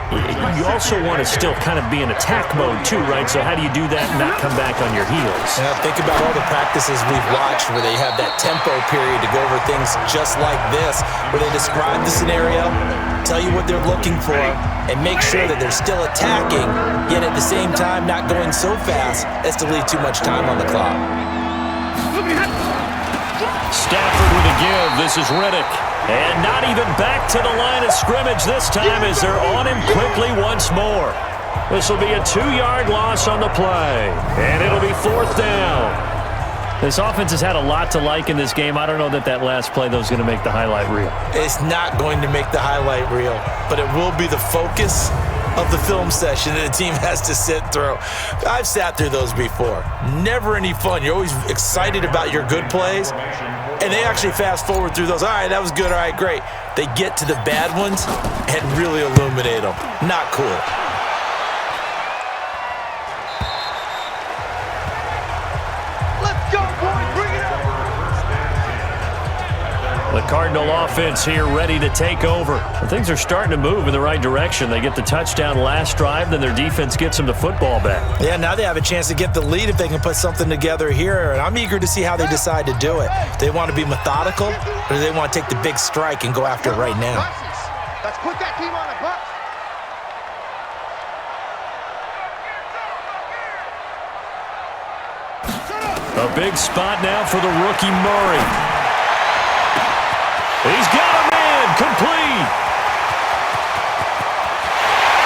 you also want to still kind of be in attack mode too, right? So how do you do that and not come back on your heels? Yeah, think about all the practices we've watched where they have that tempo period to go over things just like this, where they describe the scenario, tell you what they're looking for, and make sure that they're still attacking, yet at the same time not going so fast as to leave too much time on the clock. Stafford with a give. This is Riddick. And not even back to the line of scrimmage this time as they're on him quickly once more. This will be a 2-yard loss on the play. And it'll be 4th down. This offense has had a lot to like in this game. I don't know that that last play, though, is going to make the highlight reel. It's not going to make the highlight reel, but it will be the focus of the film session that the team has to sit through. I've sat through those before. Never any fun. You're always excited about your good plays, and they actually fast forward through those. All right, that was good. All right, great. They get to the bad ones and really illuminate them. Not cool. Let's go, boys. Bring it up. The Cardinal offense here ready to take over. And things are starting to move in the right direction. They get the touchdown last drive, then their defense gets them the football back. Yeah, now they have a chance to get the lead if they can put something together here, and I'm eager to see how they decide to do it. Do they want to be methodical, or do they want to take the big strike and go after it right now? Let's put that team on a bus. A big spot now for the rookie Murray. He's got a man, complete.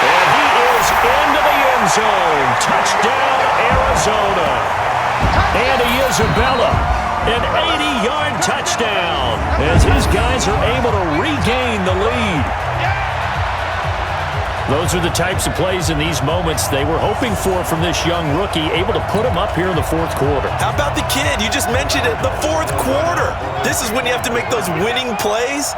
And he is into the end zone. Touchdown, Arizona. Andy Isabella, an 80-yard touchdown as his guys are able to regain the lead. Those are the types of plays in these moments they were hoping for from this young rookie, able to put him up here in the 4th quarter. How about the kid? You just mentioned it, the 4th quarter. This is when you have to make those winning plays.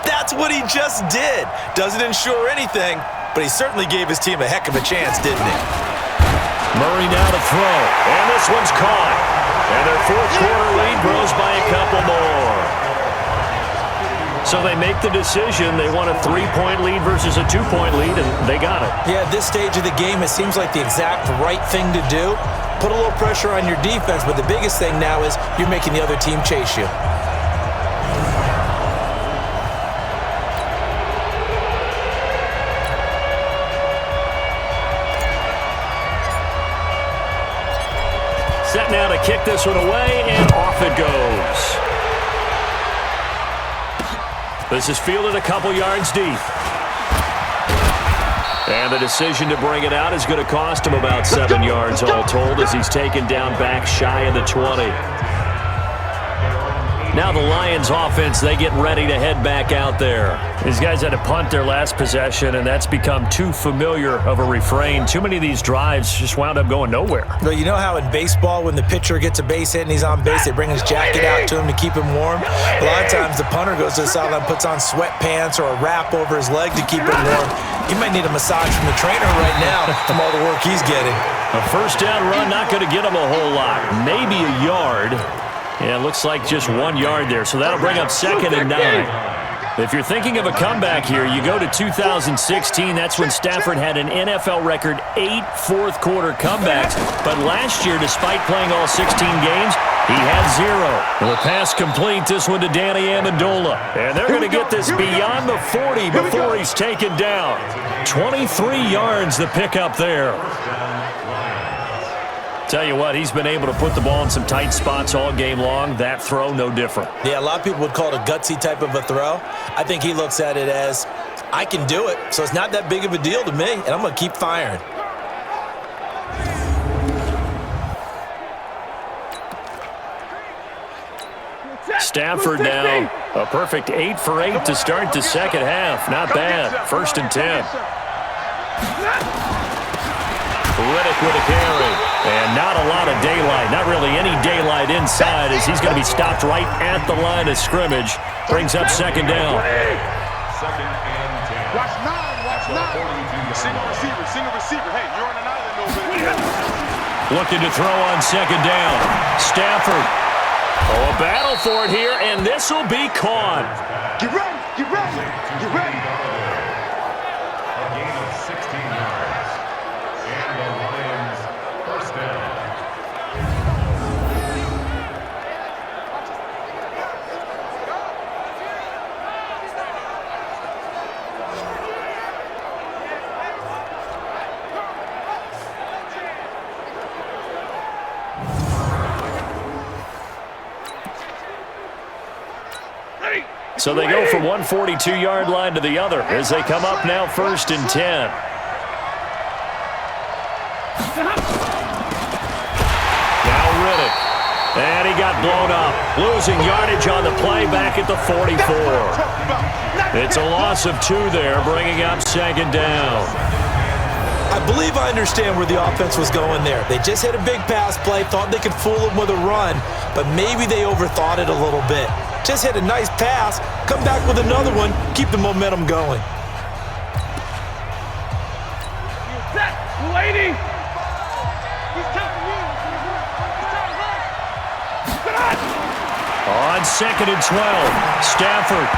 That's what he just did. Doesn't ensure anything, but he certainly gave his team a heck of a chance, didn't he? Murray now to throw, and this one's caught. And their 4th quarter lead grows by a couple more. So they make the decision. They want a 3-point lead versus a 2-point lead, and they got it. Yeah, at this stage of the game, it seems like the exact right thing to do. Put a little pressure on your defense, but the biggest thing now is you're making the other team chase you. Set now to kick this one away, and off it goes. This is fielded a couple yards deep. And the decision to bring it out is going to cost him about 7 yards all told as he's taken down back shy of the 20. Now the Lions offense, they get ready to head back out there. These guys had to punt their last possession, and that's become too familiar of a refrain. Too many of these drives just wound up going nowhere. Well, you know how in baseball when the pitcher gets a base hit and he's on base, they bring his jacket out to him to keep him warm? A lot of times the punter goes to the sideline, puts on sweatpants or a wrap over his leg to keep him warm. He might need a massage from the trainer right now from all the work he's getting. A 1st down run, not going to get him a whole lot. Maybe a yard. Yeah, it looks like just 1 yard there, so that'll bring up 2nd and 9. If you're thinking of a comeback here, you go to 2016. That's when Stafford had an NFL record 8 4th-quarter comebacks. But last year, despite playing all 16 games, he had 0. The pass complete, this one to Danny Amendola. And they're going to get this beyond the 40 before he's taken down. 23 yards the pickup there. Tell you what, he's been able to put the ball in some tight spots all game long. That throw, no different. Yeah, a lot of people would call it a gutsy type of a throw. I think he looks at it as, I can do it, so it's not that big of a deal to me, and I'm going to keep firing. Stafford now, a perfect 8 for 8 to start the second half. Not bad. 1st and 10. Riddick with a carry. And not a lot of daylight. Not really any daylight inside as he's going to be stopped right at the line of scrimmage. Brings up 2nd down. Second and 10. Watch 9. Single receiver. Hey, you're on an island over there. Looking to throw on 2nd down. Stafford. Oh, a battle for it here, and this will be caught. Get ready. A gain of 16 yards. And the Lions first down. So they go from one 42-yard line to the other as they come up now 1st and 10. Now Riddick. And he got blown up. Losing yardage on the play back at the 44. It's a loss of 2 there, bringing up 2nd down. I believe I understand where the offense was going there. They just hit a big pass play, thought they could fool them with a run, but maybe they overthought it a little bit. Just hit a nice pass, come back with another one, keep the momentum going. Lady! On 2nd and 12, Stafford.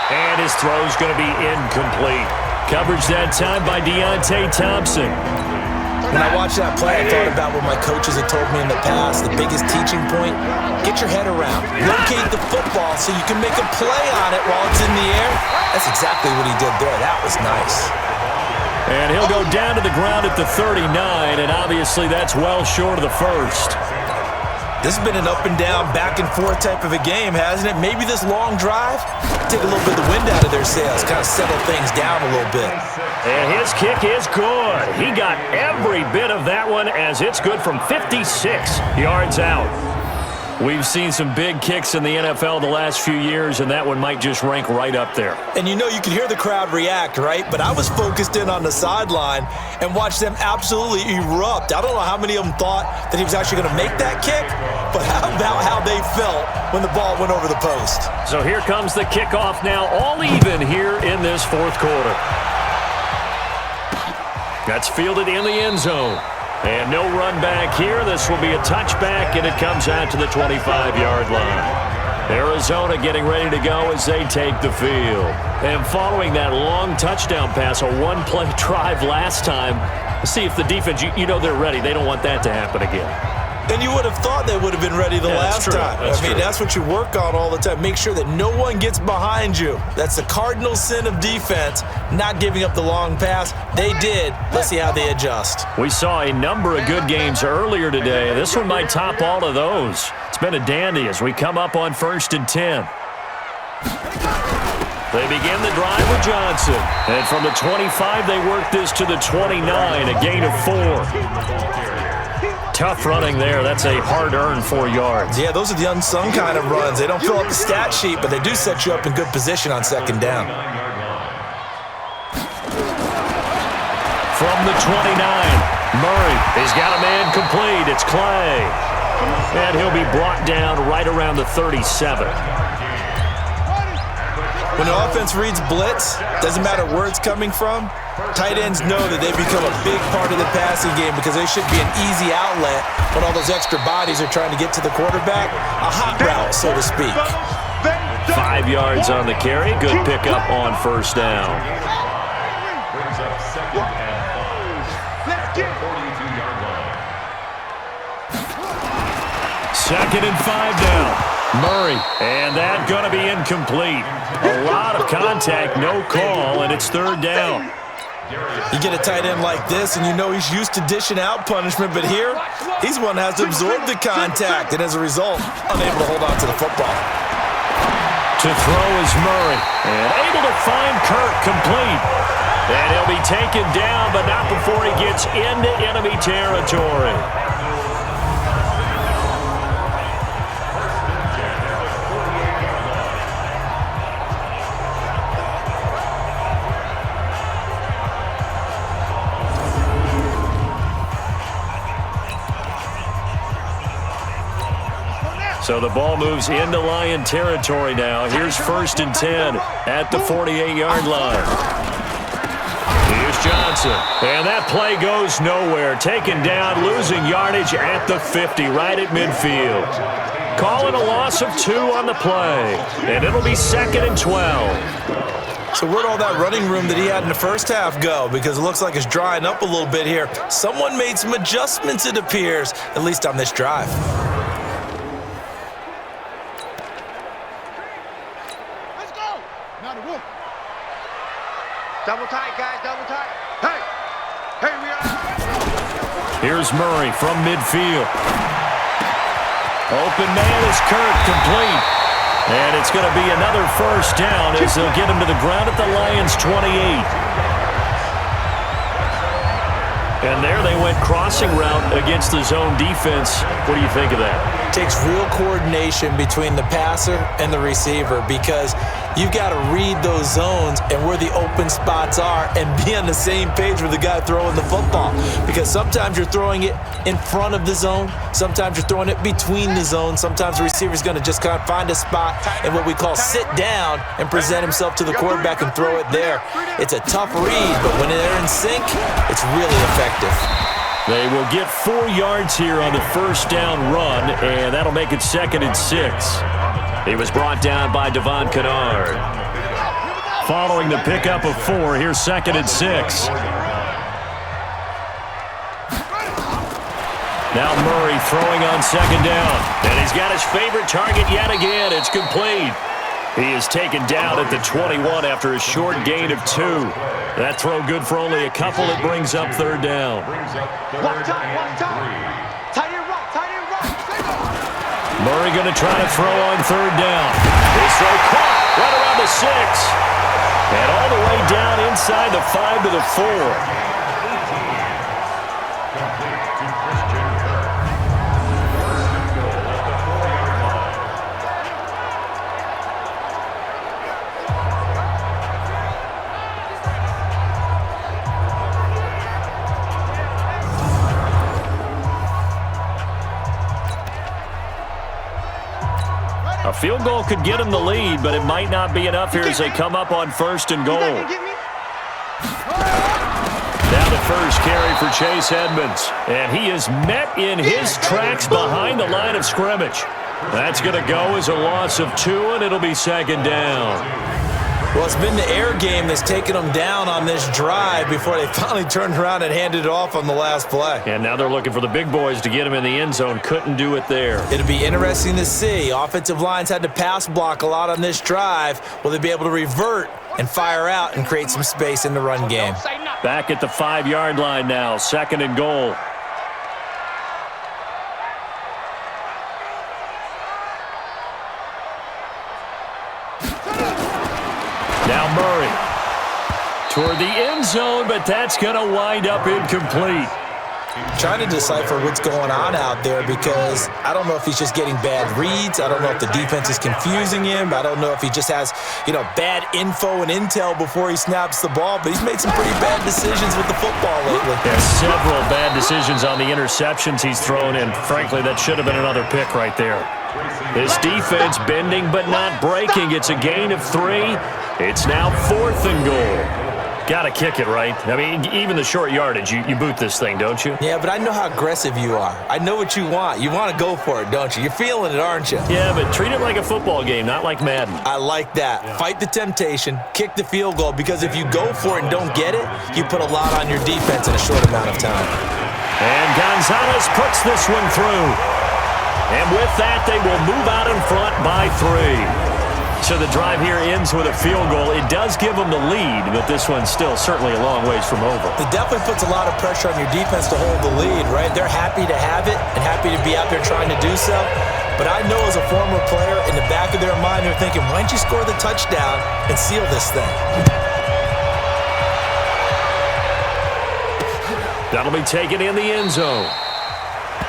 And his throw's going to be incomplete. Coverage that time by Deontay Thompson. When I watched that play, I thought about what my coaches had told me in the past. The biggest teaching point, get your head around. Locate the football so you can make a play on it while it's in the air. That's exactly what he did there. That was nice. And he'll go down to the ground at the 39, and obviously that's well short of the first. This has been an up and down, back and forth type of a game, hasn't it? Maybe this long drive, take a little bit of the wind out of their sails, kind of settle things down a little bit. And his kick is good. He got every bit of that one as it's good from 56 yards out. We've seen some big kicks in the NFL the last few years, and that one might just rank right up there. And you know, you can hear the crowd react, right? But I was focused in on the sideline and watched them absolutely erupt. I don't know how many of them thought that he was actually going to make that kick, but how about how they felt when the ball went over the post? So here comes the kickoff now, all even here in this 4th quarter. That's fielded in the end zone. And no run back here. This will be a touchback, and it comes out to the 25-yard line. Arizona getting ready to go as they take the field. And following that long touchdown pass, a one-play drive last time, see if the defense, you know they're ready. They don't want that to happen again. And you would have thought they would have been ready the last time. That's what you work on all the time. Make sure that no one gets behind you. That's the cardinal sin of defense, not giving up the long pass. They did. Let's see how they adjust. We saw a number of good games earlier today. This one might top all of those. It's been a dandy as we come up on 1st and 10. They begin the drive with Johnson. And from the 25, they work this to the 29, a gain of 4. Tough running there. That's a hard-earned 4 yards. Yeah, those are the unsung kind of runs. They don't fill up the stat sheet, but they do set you up in good position on 2nd down. From the 29, Murray. He's got a man complete. It's Clay. And he'll be brought down right around the 37. When the offense reads blitz, doesn't matter where it's coming from, tight ends know that they become a big part of the passing game because they should be an easy outlet when all those extra bodies are trying to get to the quarterback. A hot route, so to speak. 5 yards on the carry. Good pickup on 1st down. Brings up 2nd and 5. 42-yard line. 2nd and 5 now. Murray, and that going to be incomplete. A lot of contact, no call, and it's 3rd down. You get a tight end like this, and you know he's used to dishing out punishment, but here, he's one that has to absorb the contact, and as a result, unable to hold on to the football. To throw is Murray, and able to find Kirk complete. And he'll be taken down, but not before he gets into enemy territory. So the ball moves into Lion territory now. Here's 1st and 10 at the 48-yard line. Here's Johnson. And that play goes nowhere. Taken down, losing yardage at the 50, right at midfield. Calling a loss of 2 on the play. And it'll be 2nd and 12. So where'd all that running room that he had in the first half go? Because it looks like it's drying up a little bit here. Someone made some adjustments, it appears, at least on this drive. Double tight, guys, double tight. Hey! Hey, we are... Here's Murray from midfield. Open man is Kirk, complete. And it's going to be another 1st down as they'll get him to the ground at the Lions' 28. And there they went crossing route against the zone defense. What do you think of that? Takes real coordination between the passer and the receiver because you've got to read those zones and where the open spots are and be on the same page with the guy throwing the football. Because sometimes you're throwing it in front of the zone. Sometimes you're throwing it between the zones. Sometimes the receiver's going to just kind of find a spot and what we call sit down and present himself to the quarterback and throw it there. It's a tough read, but when they're in sync, it's really effective. They will get 4 yards here on the 1st down run, and that'll make it 2nd and 6. He was brought down by Devon Kennard. Following the pickup of 4, here's 2nd and 6. Now Murray throwing on 2nd down, and he's got his favorite target yet again. It's complete. He is taken down at the 21 after a short gain of 2. That throw good for only a couple. It brings up 3rd down. Watch time, watch time. Tight end right, tight end right. Murray going to try to throw on 3rd down. His throw caught right around the 6. And all the way down inside the 5 to the 4. A field goal could get him the lead, but it might not be enough here as they come up on 1st and goal. Now the first carry for Chase Edmonds, and he is met in his tracks behind the line of scrimmage. That's going to go as a loss of 2, and it'll be 2nd down. Well, it's been the air game that's taken them down on this drive before they finally turned around and handed it off on the last play. And now they're looking for the big boys to get him in the end zone. Couldn't do it there. It'll be interesting to see. Offensive lines had to pass block a lot on this drive. Will they be able to revert and fire out and create some space in the run game? Back at the 5-yard line now, 2nd and goal. Now Murray toward the end zone, but that's going to wind up incomplete. Trying to decipher what's going on out there because I don't know if he's just getting bad reads. I don't know if the defense is confusing him. I don't know if he just has, bad info and intel before he snaps the ball, but he's made some pretty bad decisions with the football lately. Yeah, several bad decisions on the interceptions he's thrown in. Frankly, that should have been another pick right there. His defense bending but not breaking. It's a gain of 3. It's now 4th and goal. Got to kick it, right? I mean, even the short yardage, you boot this thing, don't you? Yeah, but I know how aggressive you are. I know what you want. You want to go for it, don't you? You're feeling it, aren't you? Yeah, but treat it like a football game, not like Madden. I like that. Yeah. Fight the temptation, kick the field goal, because if you go for it and don't get it, you put a lot on your defense in a short amount of time. And Gonzalez puts this one through. And with that, they will move out in front by 3. So the drive here ends with a field goal. It does give them the lead, but this one's still certainly a long ways from over. It definitely puts a lot of pressure on your defense to hold the lead, right? They're happy to have it and happy to be out there trying to do so. But I know as a former player, in the back of their mind, they're thinking, why don't you score the touchdown and seal this thing? That'll be taken in the end zone.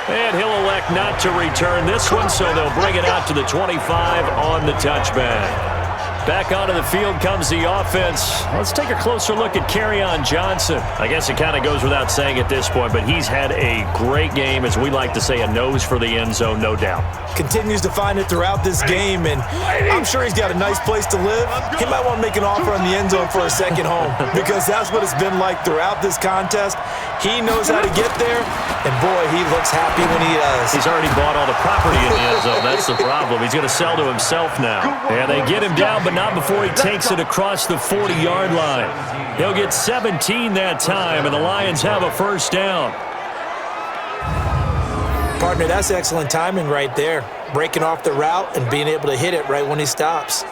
And he'll elect not to return this one, so they'll bring it out to the 25 on the touchback. Back onto the field comes the offense. Let's take a closer look at Kerryon Johnson. I guess it kind of goes without saying at this point, but he's had a great game, as we like to say, a nose for the end zone, no doubt. Continues to find it throughout this game, and I'm sure he's got a nice place to live. He might want to make an offer on the end zone for a second home, because that's what it's been like throughout this contest. He knows how to get there, and boy, he looks happy when he does. He's already bought all the property in the end zone. That's the problem. He's going to sell to himself now. And they get him down, but not before he takes it across the 40-yard line. He'll get 17 that time, and the Lions have a first down. Partner, that's excellent timing right there. Breaking off the route and being able to hit it right when he stops.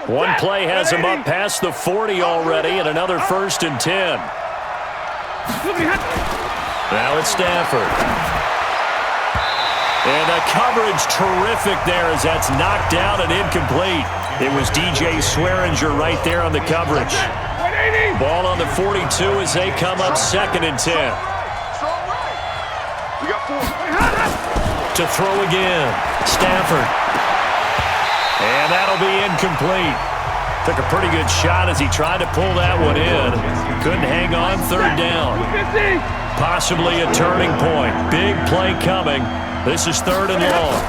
One play has him up past the 40 already, and another 1st and 10. Now it's Stafford. And the coverage terrific there as that's knocked down and incomplete. It was DJ Swearinger right there on the coverage. Ball on the 42 as they come up 2nd and 10. To throw again, Stafford. And that'll be incomplete. Took a pretty good shot as he tried to pull that one in. Couldn't hang on 3rd down. Possibly a turning point. Big play coming. This is 3rd and long.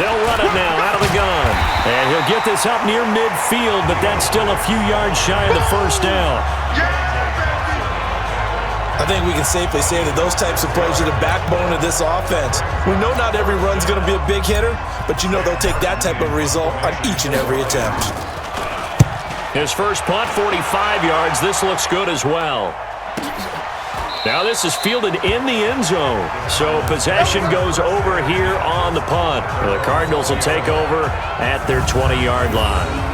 They'll run it now out of the gun. And he'll get this up near midfield, but that's still a few yards shy of the first down. I think we can safely say that those types of plays are the backbone of this offense. We know not every run's going to be a big hitter, but you know they'll take that type of result on each and every attempt. His first punt, 45 yards. This looks good as well. Now this is fielded in the end zone. So possession goes over here on the punt. The Cardinals will take over at their 20-yard line.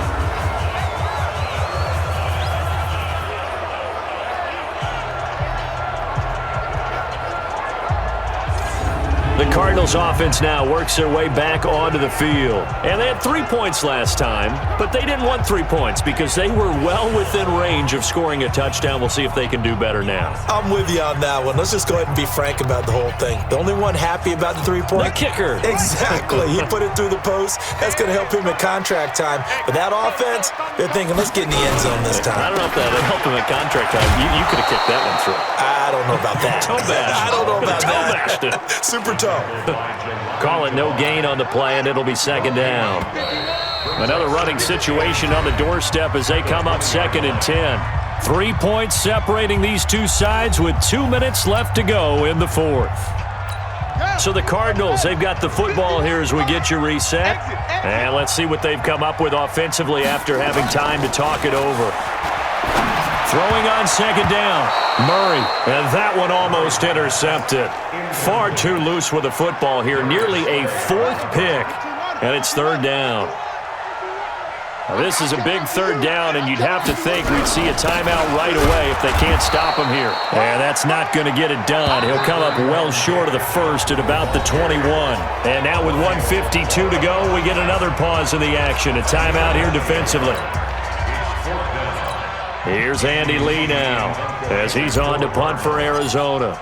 The Cardinals offense now works their way back onto the field. And they had 3 points last time, but they didn't want 3 points because they were well within range of scoring a touchdown. We'll see if they can do better now. I'm with you on that one. Let's just go ahead and be frank about the whole thing. The only one happy about the 3-point? The kicker. Exactly. He put it through the post. That's going to help him at contract time. But that offense, they're thinking, let's get in the end zone this time. I don't know if that helped him at contract time. You could have kicked that one through. I don't know about that. I don't know about that. Super tough. Call it no gain on the play, and it'll be 2nd down. Another running situation on the doorstep as they come up 2nd and 10. 3 points separating these two sides with 2 minutes left to go in the 4th. So the Cardinals, they've got the football here as we get you reset. And let's see what they've come up with offensively after having time to talk it over. Throwing on 2nd down, Murray, and that one almost intercepted. Far too loose with the football here, nearly a 4th pick, and it's 3rd down. Now, this is a big 3rd down, and you'd have to think we'd see a timeout right away if they can't stop him here. And that's not going to get it done. He'll come up well short of the first at about the 21. And now with 1:52 to go, we get another pause in the action. A timeout here defensively. Here's Andy Lee now as he's on to punt for Arizona.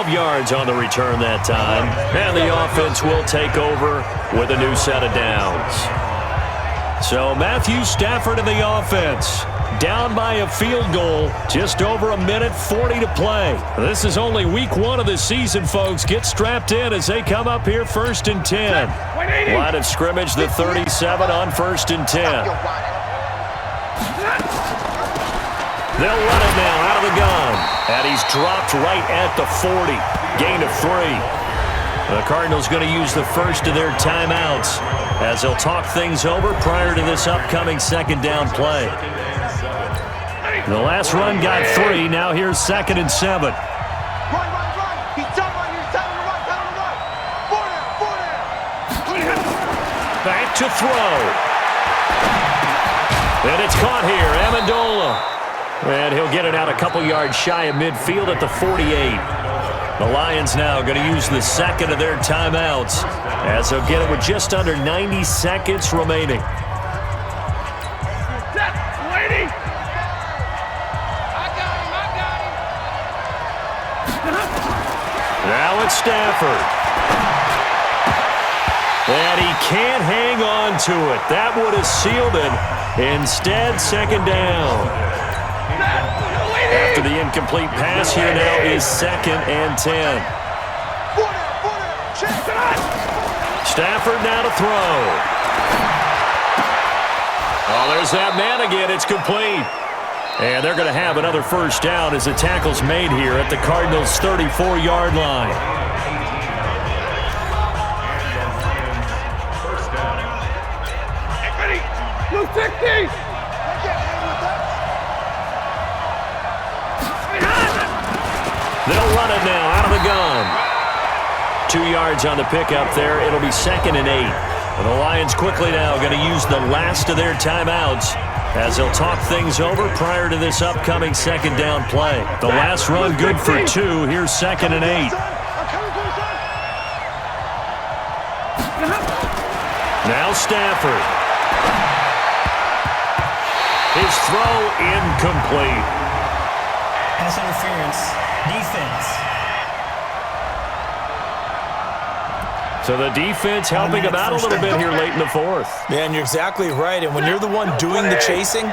Yards on the return that time, and the offense will take over with a new set of downs. So Matthew Stafford in the offense, down by a field goal, just over 1:40 to play. This is only week 1 of the season, folks. Get strapped in as they come up here 1st and 10. Line of scrimmage, the 37 on 1st and 10. They'll run it now out of the gun. And he's dropped right at the 40. Gain of 3. The Cardinals going to use the first of their timeouts as they'll talk things over prior to this upcoming second down play. The last run got 3. Now here's 2nd and 7. Run. He's done right here. Tell him to run. Four down. Back to throw. And it's caught here. Amendola. And he'll get it out a couple yards shy of midfield at the 48. The Lions now going to use the second of their timeouts as they'll get it with just under 90 seconds remaining. Now it's Stafford. And he can't hang on to it. That would have sealed it. Instead, second down. After the incomplete pass, here now is 2nd and 10. Stafford now to throw. Oh, there's that man again. It's complete. And they're going to have another first down as the tackle's made here at the Cardinals' 34-yard line. Blue 60! They'll run it now out of the gun. 2 yards on the pickup there. It'll be 2nd and 8. And the Lions quickly now going to use the last of their timeouts as they'll talk things over prior to this upcoming second down play. The last run good for 2. Here's 2nd and 8. Now Stafford. His throw incomplete. Pass interference. Defense. So the defense helping him out a little bit here late in the 4th. Man, you're exactly right. And when you're the one doing the chasing,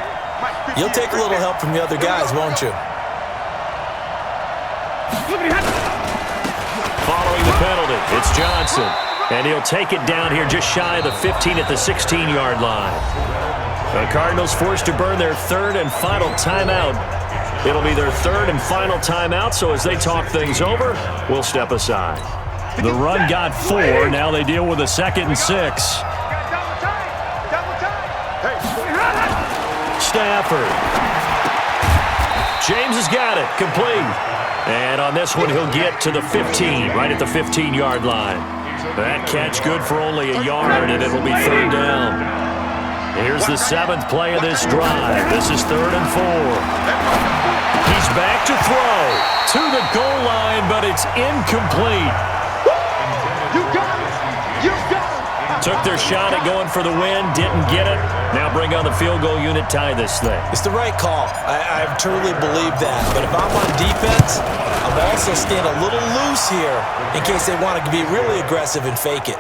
you'll take a little help from the other guys, won't you? Following the penalty, it's Johnson. And he'll take it down here just shy of the 15 at the 16-yard line. The Cardinals forced to burn their 3rd and final timeout. It'll be their 3rd and final timeout, so as they talk things over, we'll step aside. The run got 4. Now they deal with a 2nd and 6. Stafford. James has got it. Complete. And on this one, he'll get to the 15, right at the 15-yard line. That catch good for only a yard, and it'll be 3rd down. Here's the 7th play of this drive. This is 3rd and 4. He's back to throw to the goal line, but it's incomplete. Took their shot at going for the win, didn't get it. Now bring on the field goal unit, tie this thing. It's the right call. I truly believe that. But if I'm on defense, I'm also staying a little loose here in case they want to be really aggressive and fake it.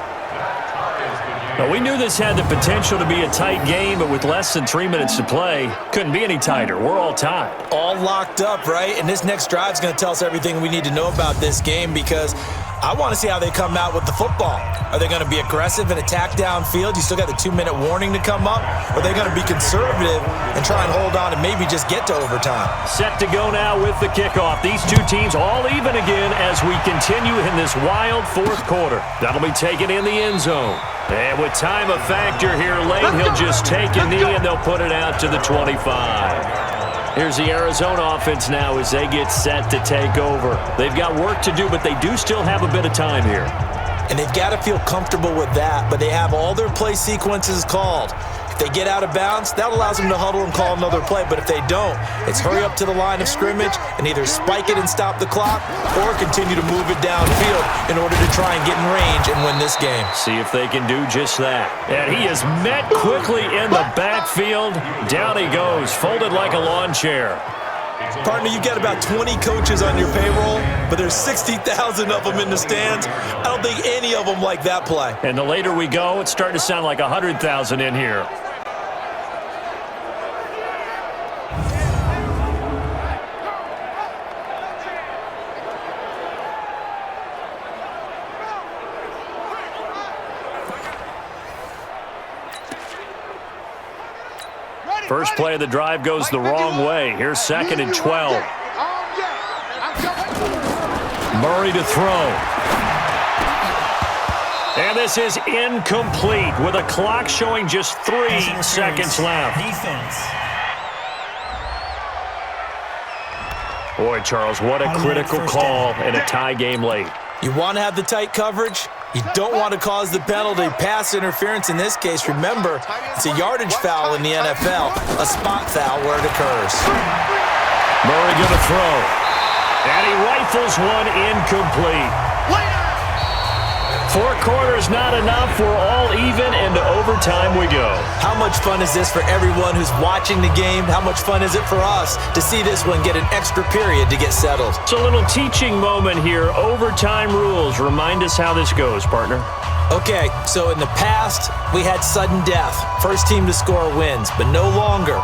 Now, we knew this had the potential to be a tight game, but with less than 3 minutes to play, couldn't be any tighter. We're all tied. All locked up, right? And this next drive is going to tell us everything we need to know about this game because I want to see how they come out with the football. Are they going to be aggressive and attack downfield? You still got the 2-minute warning to come up? Or are they going to be conservative and try and hold on and maybe just get to overtime? Set to go now with the kickoff. These two teams all even again as we continue in this wild 4th quarter. That'll be taken in the end zone. And with time a factor here late, he'll just take a knee and they'll put it out to the 25. Here's the Arizona offense now as they get set to take over. They've got work to do, but they do still have a bit of time here. And they've got to feel comfortable with that, but they have all their play sequences called. If they get out of bounds, that allows them to huddle and call another play. But if they don't, it's hurry up to the line of scrimmage and either spike it and stop the clock or continue to move it downfield in order to try and get in range and win this game. See if they can do just that. And he is met quickly in the backfield. Down he goes, folded like a lawn chair. Partner, you've got about 20 coaches on your payroll, but there's 60,000 of them in the stands. I don't think any of them like that play. And the later we go, it's starting to sound like 100,000 in here. First play of the drive goes the wrong way. Here's 2nd and 12. Murray to throw. And this is incomplete with a clock showing just 3 seconds left. Defense. Boy, Charles, what a critical call in a tie game late. You want to have the tight coverage? You don't want to cause the penalty. Pass interference in this case. Remember, it's a yardage foul in the NFL, a spot foul where it occurs. Murray going to throw. And he rifles one incomplete. 4 quarters not enough. We're all even, and to overtime we go. How much fun is this for everyone who's watching the game? How much fun is it for us to see this one get an extra period to get settled? It's a little teaching moment here. Overtime rules. Remind us how this goes, partner. Okay, so in the past, we had sudden death. First team to score wins, but no longer.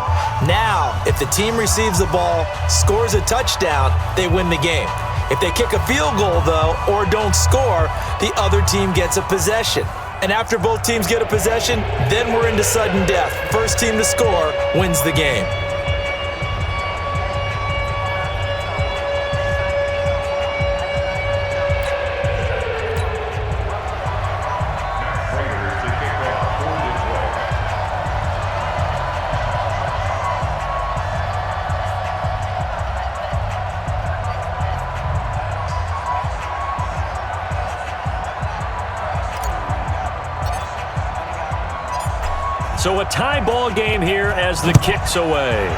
Now, if the team receives the ball, scores a touchdown, they win the game. If they kick a field goal, though, or don't score, the other team gets a possession. And after both teams get a possession, then we're into sudden death. First team to score wins the game. So a tie ball game here as the kick's away.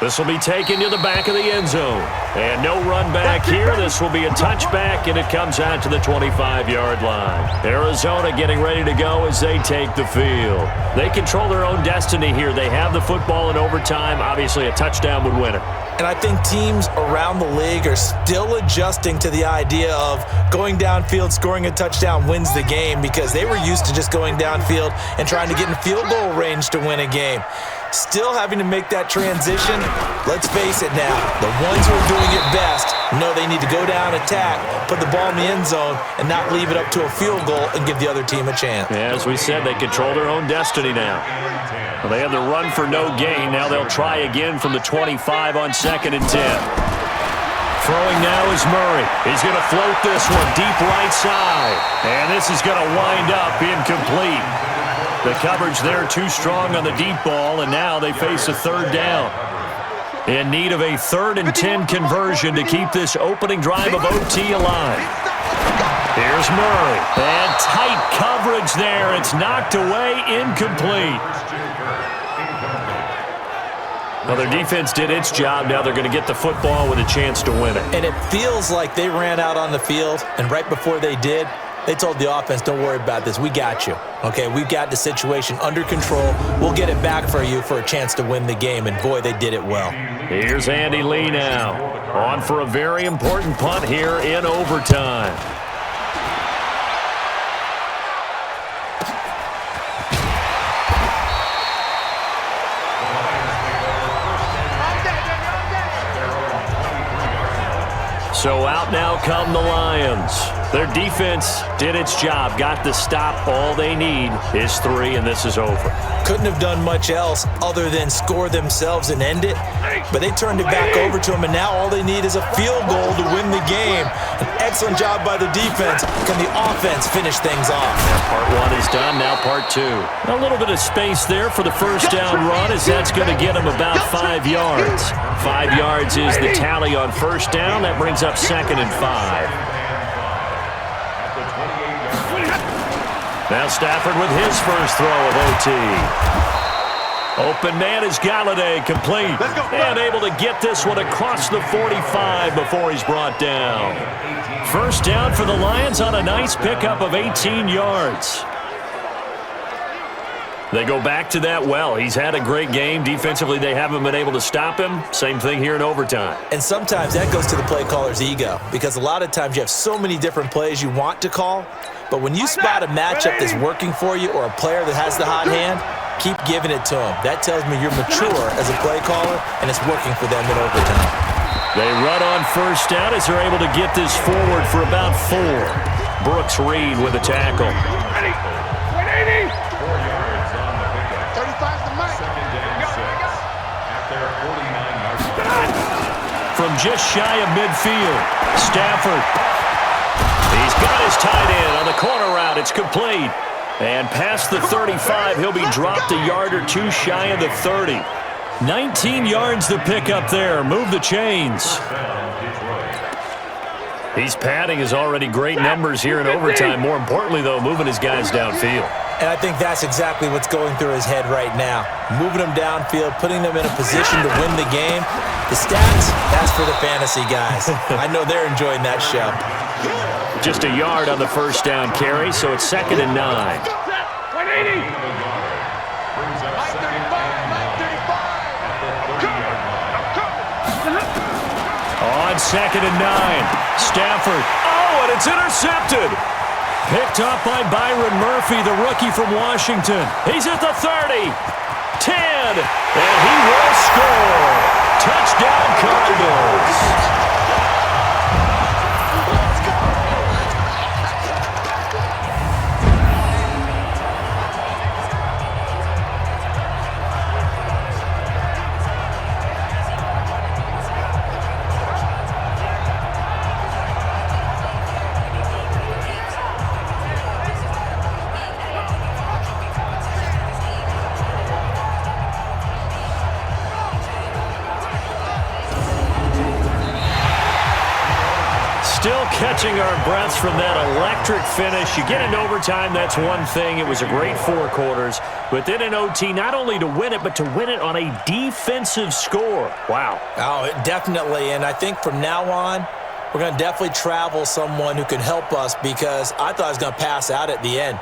This will be taken to the back of the end zone. And no run back here. This will be a touchback, and it comes out to the 25-yard line. Arizona getting ready to go as they take the field. They control their own destiny here. They have the football in overtime. Obviously, a touchdown would win it. And I think teams around the league are still adjusting to the idea of going downfield, scoring a touchdown wins the game, because they were used to just going downfield and trying to get in field goal range to win a game. Still having to make that transition. Let's face it now, the ones who are doing it best know they need to go down, attack, put the ball in the end zone, and not leave it up to a field goal and give the other team a chance. Yeah, as we said, they control their own destiny now. Well, they had the run for no gain. Now they'll try again from the 25 on 2nd and 10. Throwing now is Murray. He's going to float this one deep right side. And this is going to wind up incomplete. The coverage there too strong on the deep ball, and now they face a 3rd down. In need of a 3rd and 10 conversion to keep this opening drive of OT alive. Here's Murray. And tight coverage there. It's knocked away, incomplete. Well, their defense did its job. Now they're going to get the football with a chance to win it. And it feels like they ran out on the field, and right before they did, they told the offense, don't worry about this. We got you. Okay, we've got the situation under control. We'll get it back for you for a chance to win the game, and boy, they did it well. Here's Andy Lee now. On for a very important punt here in overtime. So out now come the Lions. Their defense did its job, got the stop. All they need is 3, and this is over. Couldn't have done much else other than score themselves and end it, but they turned it back over to them, and now all they need is a field goal to win the game. An excellent job by the defense. Can the offense finish things off? Part 1 is done, now part 2. A little bit of space there for the first down run, as that's going to get them about 5 yards. 5 yards is the tally on first down. That brings up 2nd and 5. Now Stafford with his first throw of OT. Open man is Galladay, complete. And able to get this one across the 45 before he's brought down. First down for the Lions on a nice pickup of 18 yards. They go back to that well. He's had a great game. Defensively, they haven't been able to stop him. Same thing here in overtime. And sometimes that goes to the play caller's ego, because a lot of times you have so many different plays you want to call, but when you spot a matchup that's working for you or a player that has the hot hand, keep giving it to him. That tells me you're mature as a play caller, and it's working for them in overtime. They run on first down as they're able to get this forward for about 4. Brooks Reed with a tackle. From from just shy of midfield. Stafford. He's got his tight end on the corner route. It's complete. And past the 35, he'll be dropped a yard or two shy of the 30. 19 yards to pick up there. Move the chains. He's padding his already great numbers here in overtime. More importantly, though, moving his guys downfield. And I think that's exactly what's going through his head right now. Moving them downfield, putting them in a position to win the game. The stats, that's for the fantasy guys. I know they're enjoying that show. Just a yard on the first down carry, so it's 2nd and 9. 180. On 2nd and 9, Stafford. Oh, and it's intercepted. Picked up by Byron Murphy, the rookie from Washington. He's at the 30, 10, and he will score. Touchdown, Cardinals. Still catching our breaths from that electric finish. You get into overtime, that's one thing. It was a great 4 quarters. But then in OT, not only to win it, but to win it on a defensive score. Wow. Oh, definitely. And I think from now on, we're going to definitely travel someone who can help us because I thought I was going to pass out at the end.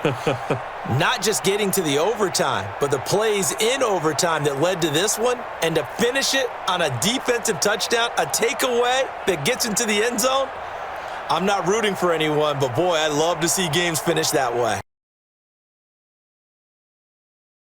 Not just getting to the overtime, but the plays in overtime that led to this one, and to finish it on a defensive touchdown, a takeaway that gets into the end zone. I'm not rooting for anyone, but boy, I'd love to see games finish that way.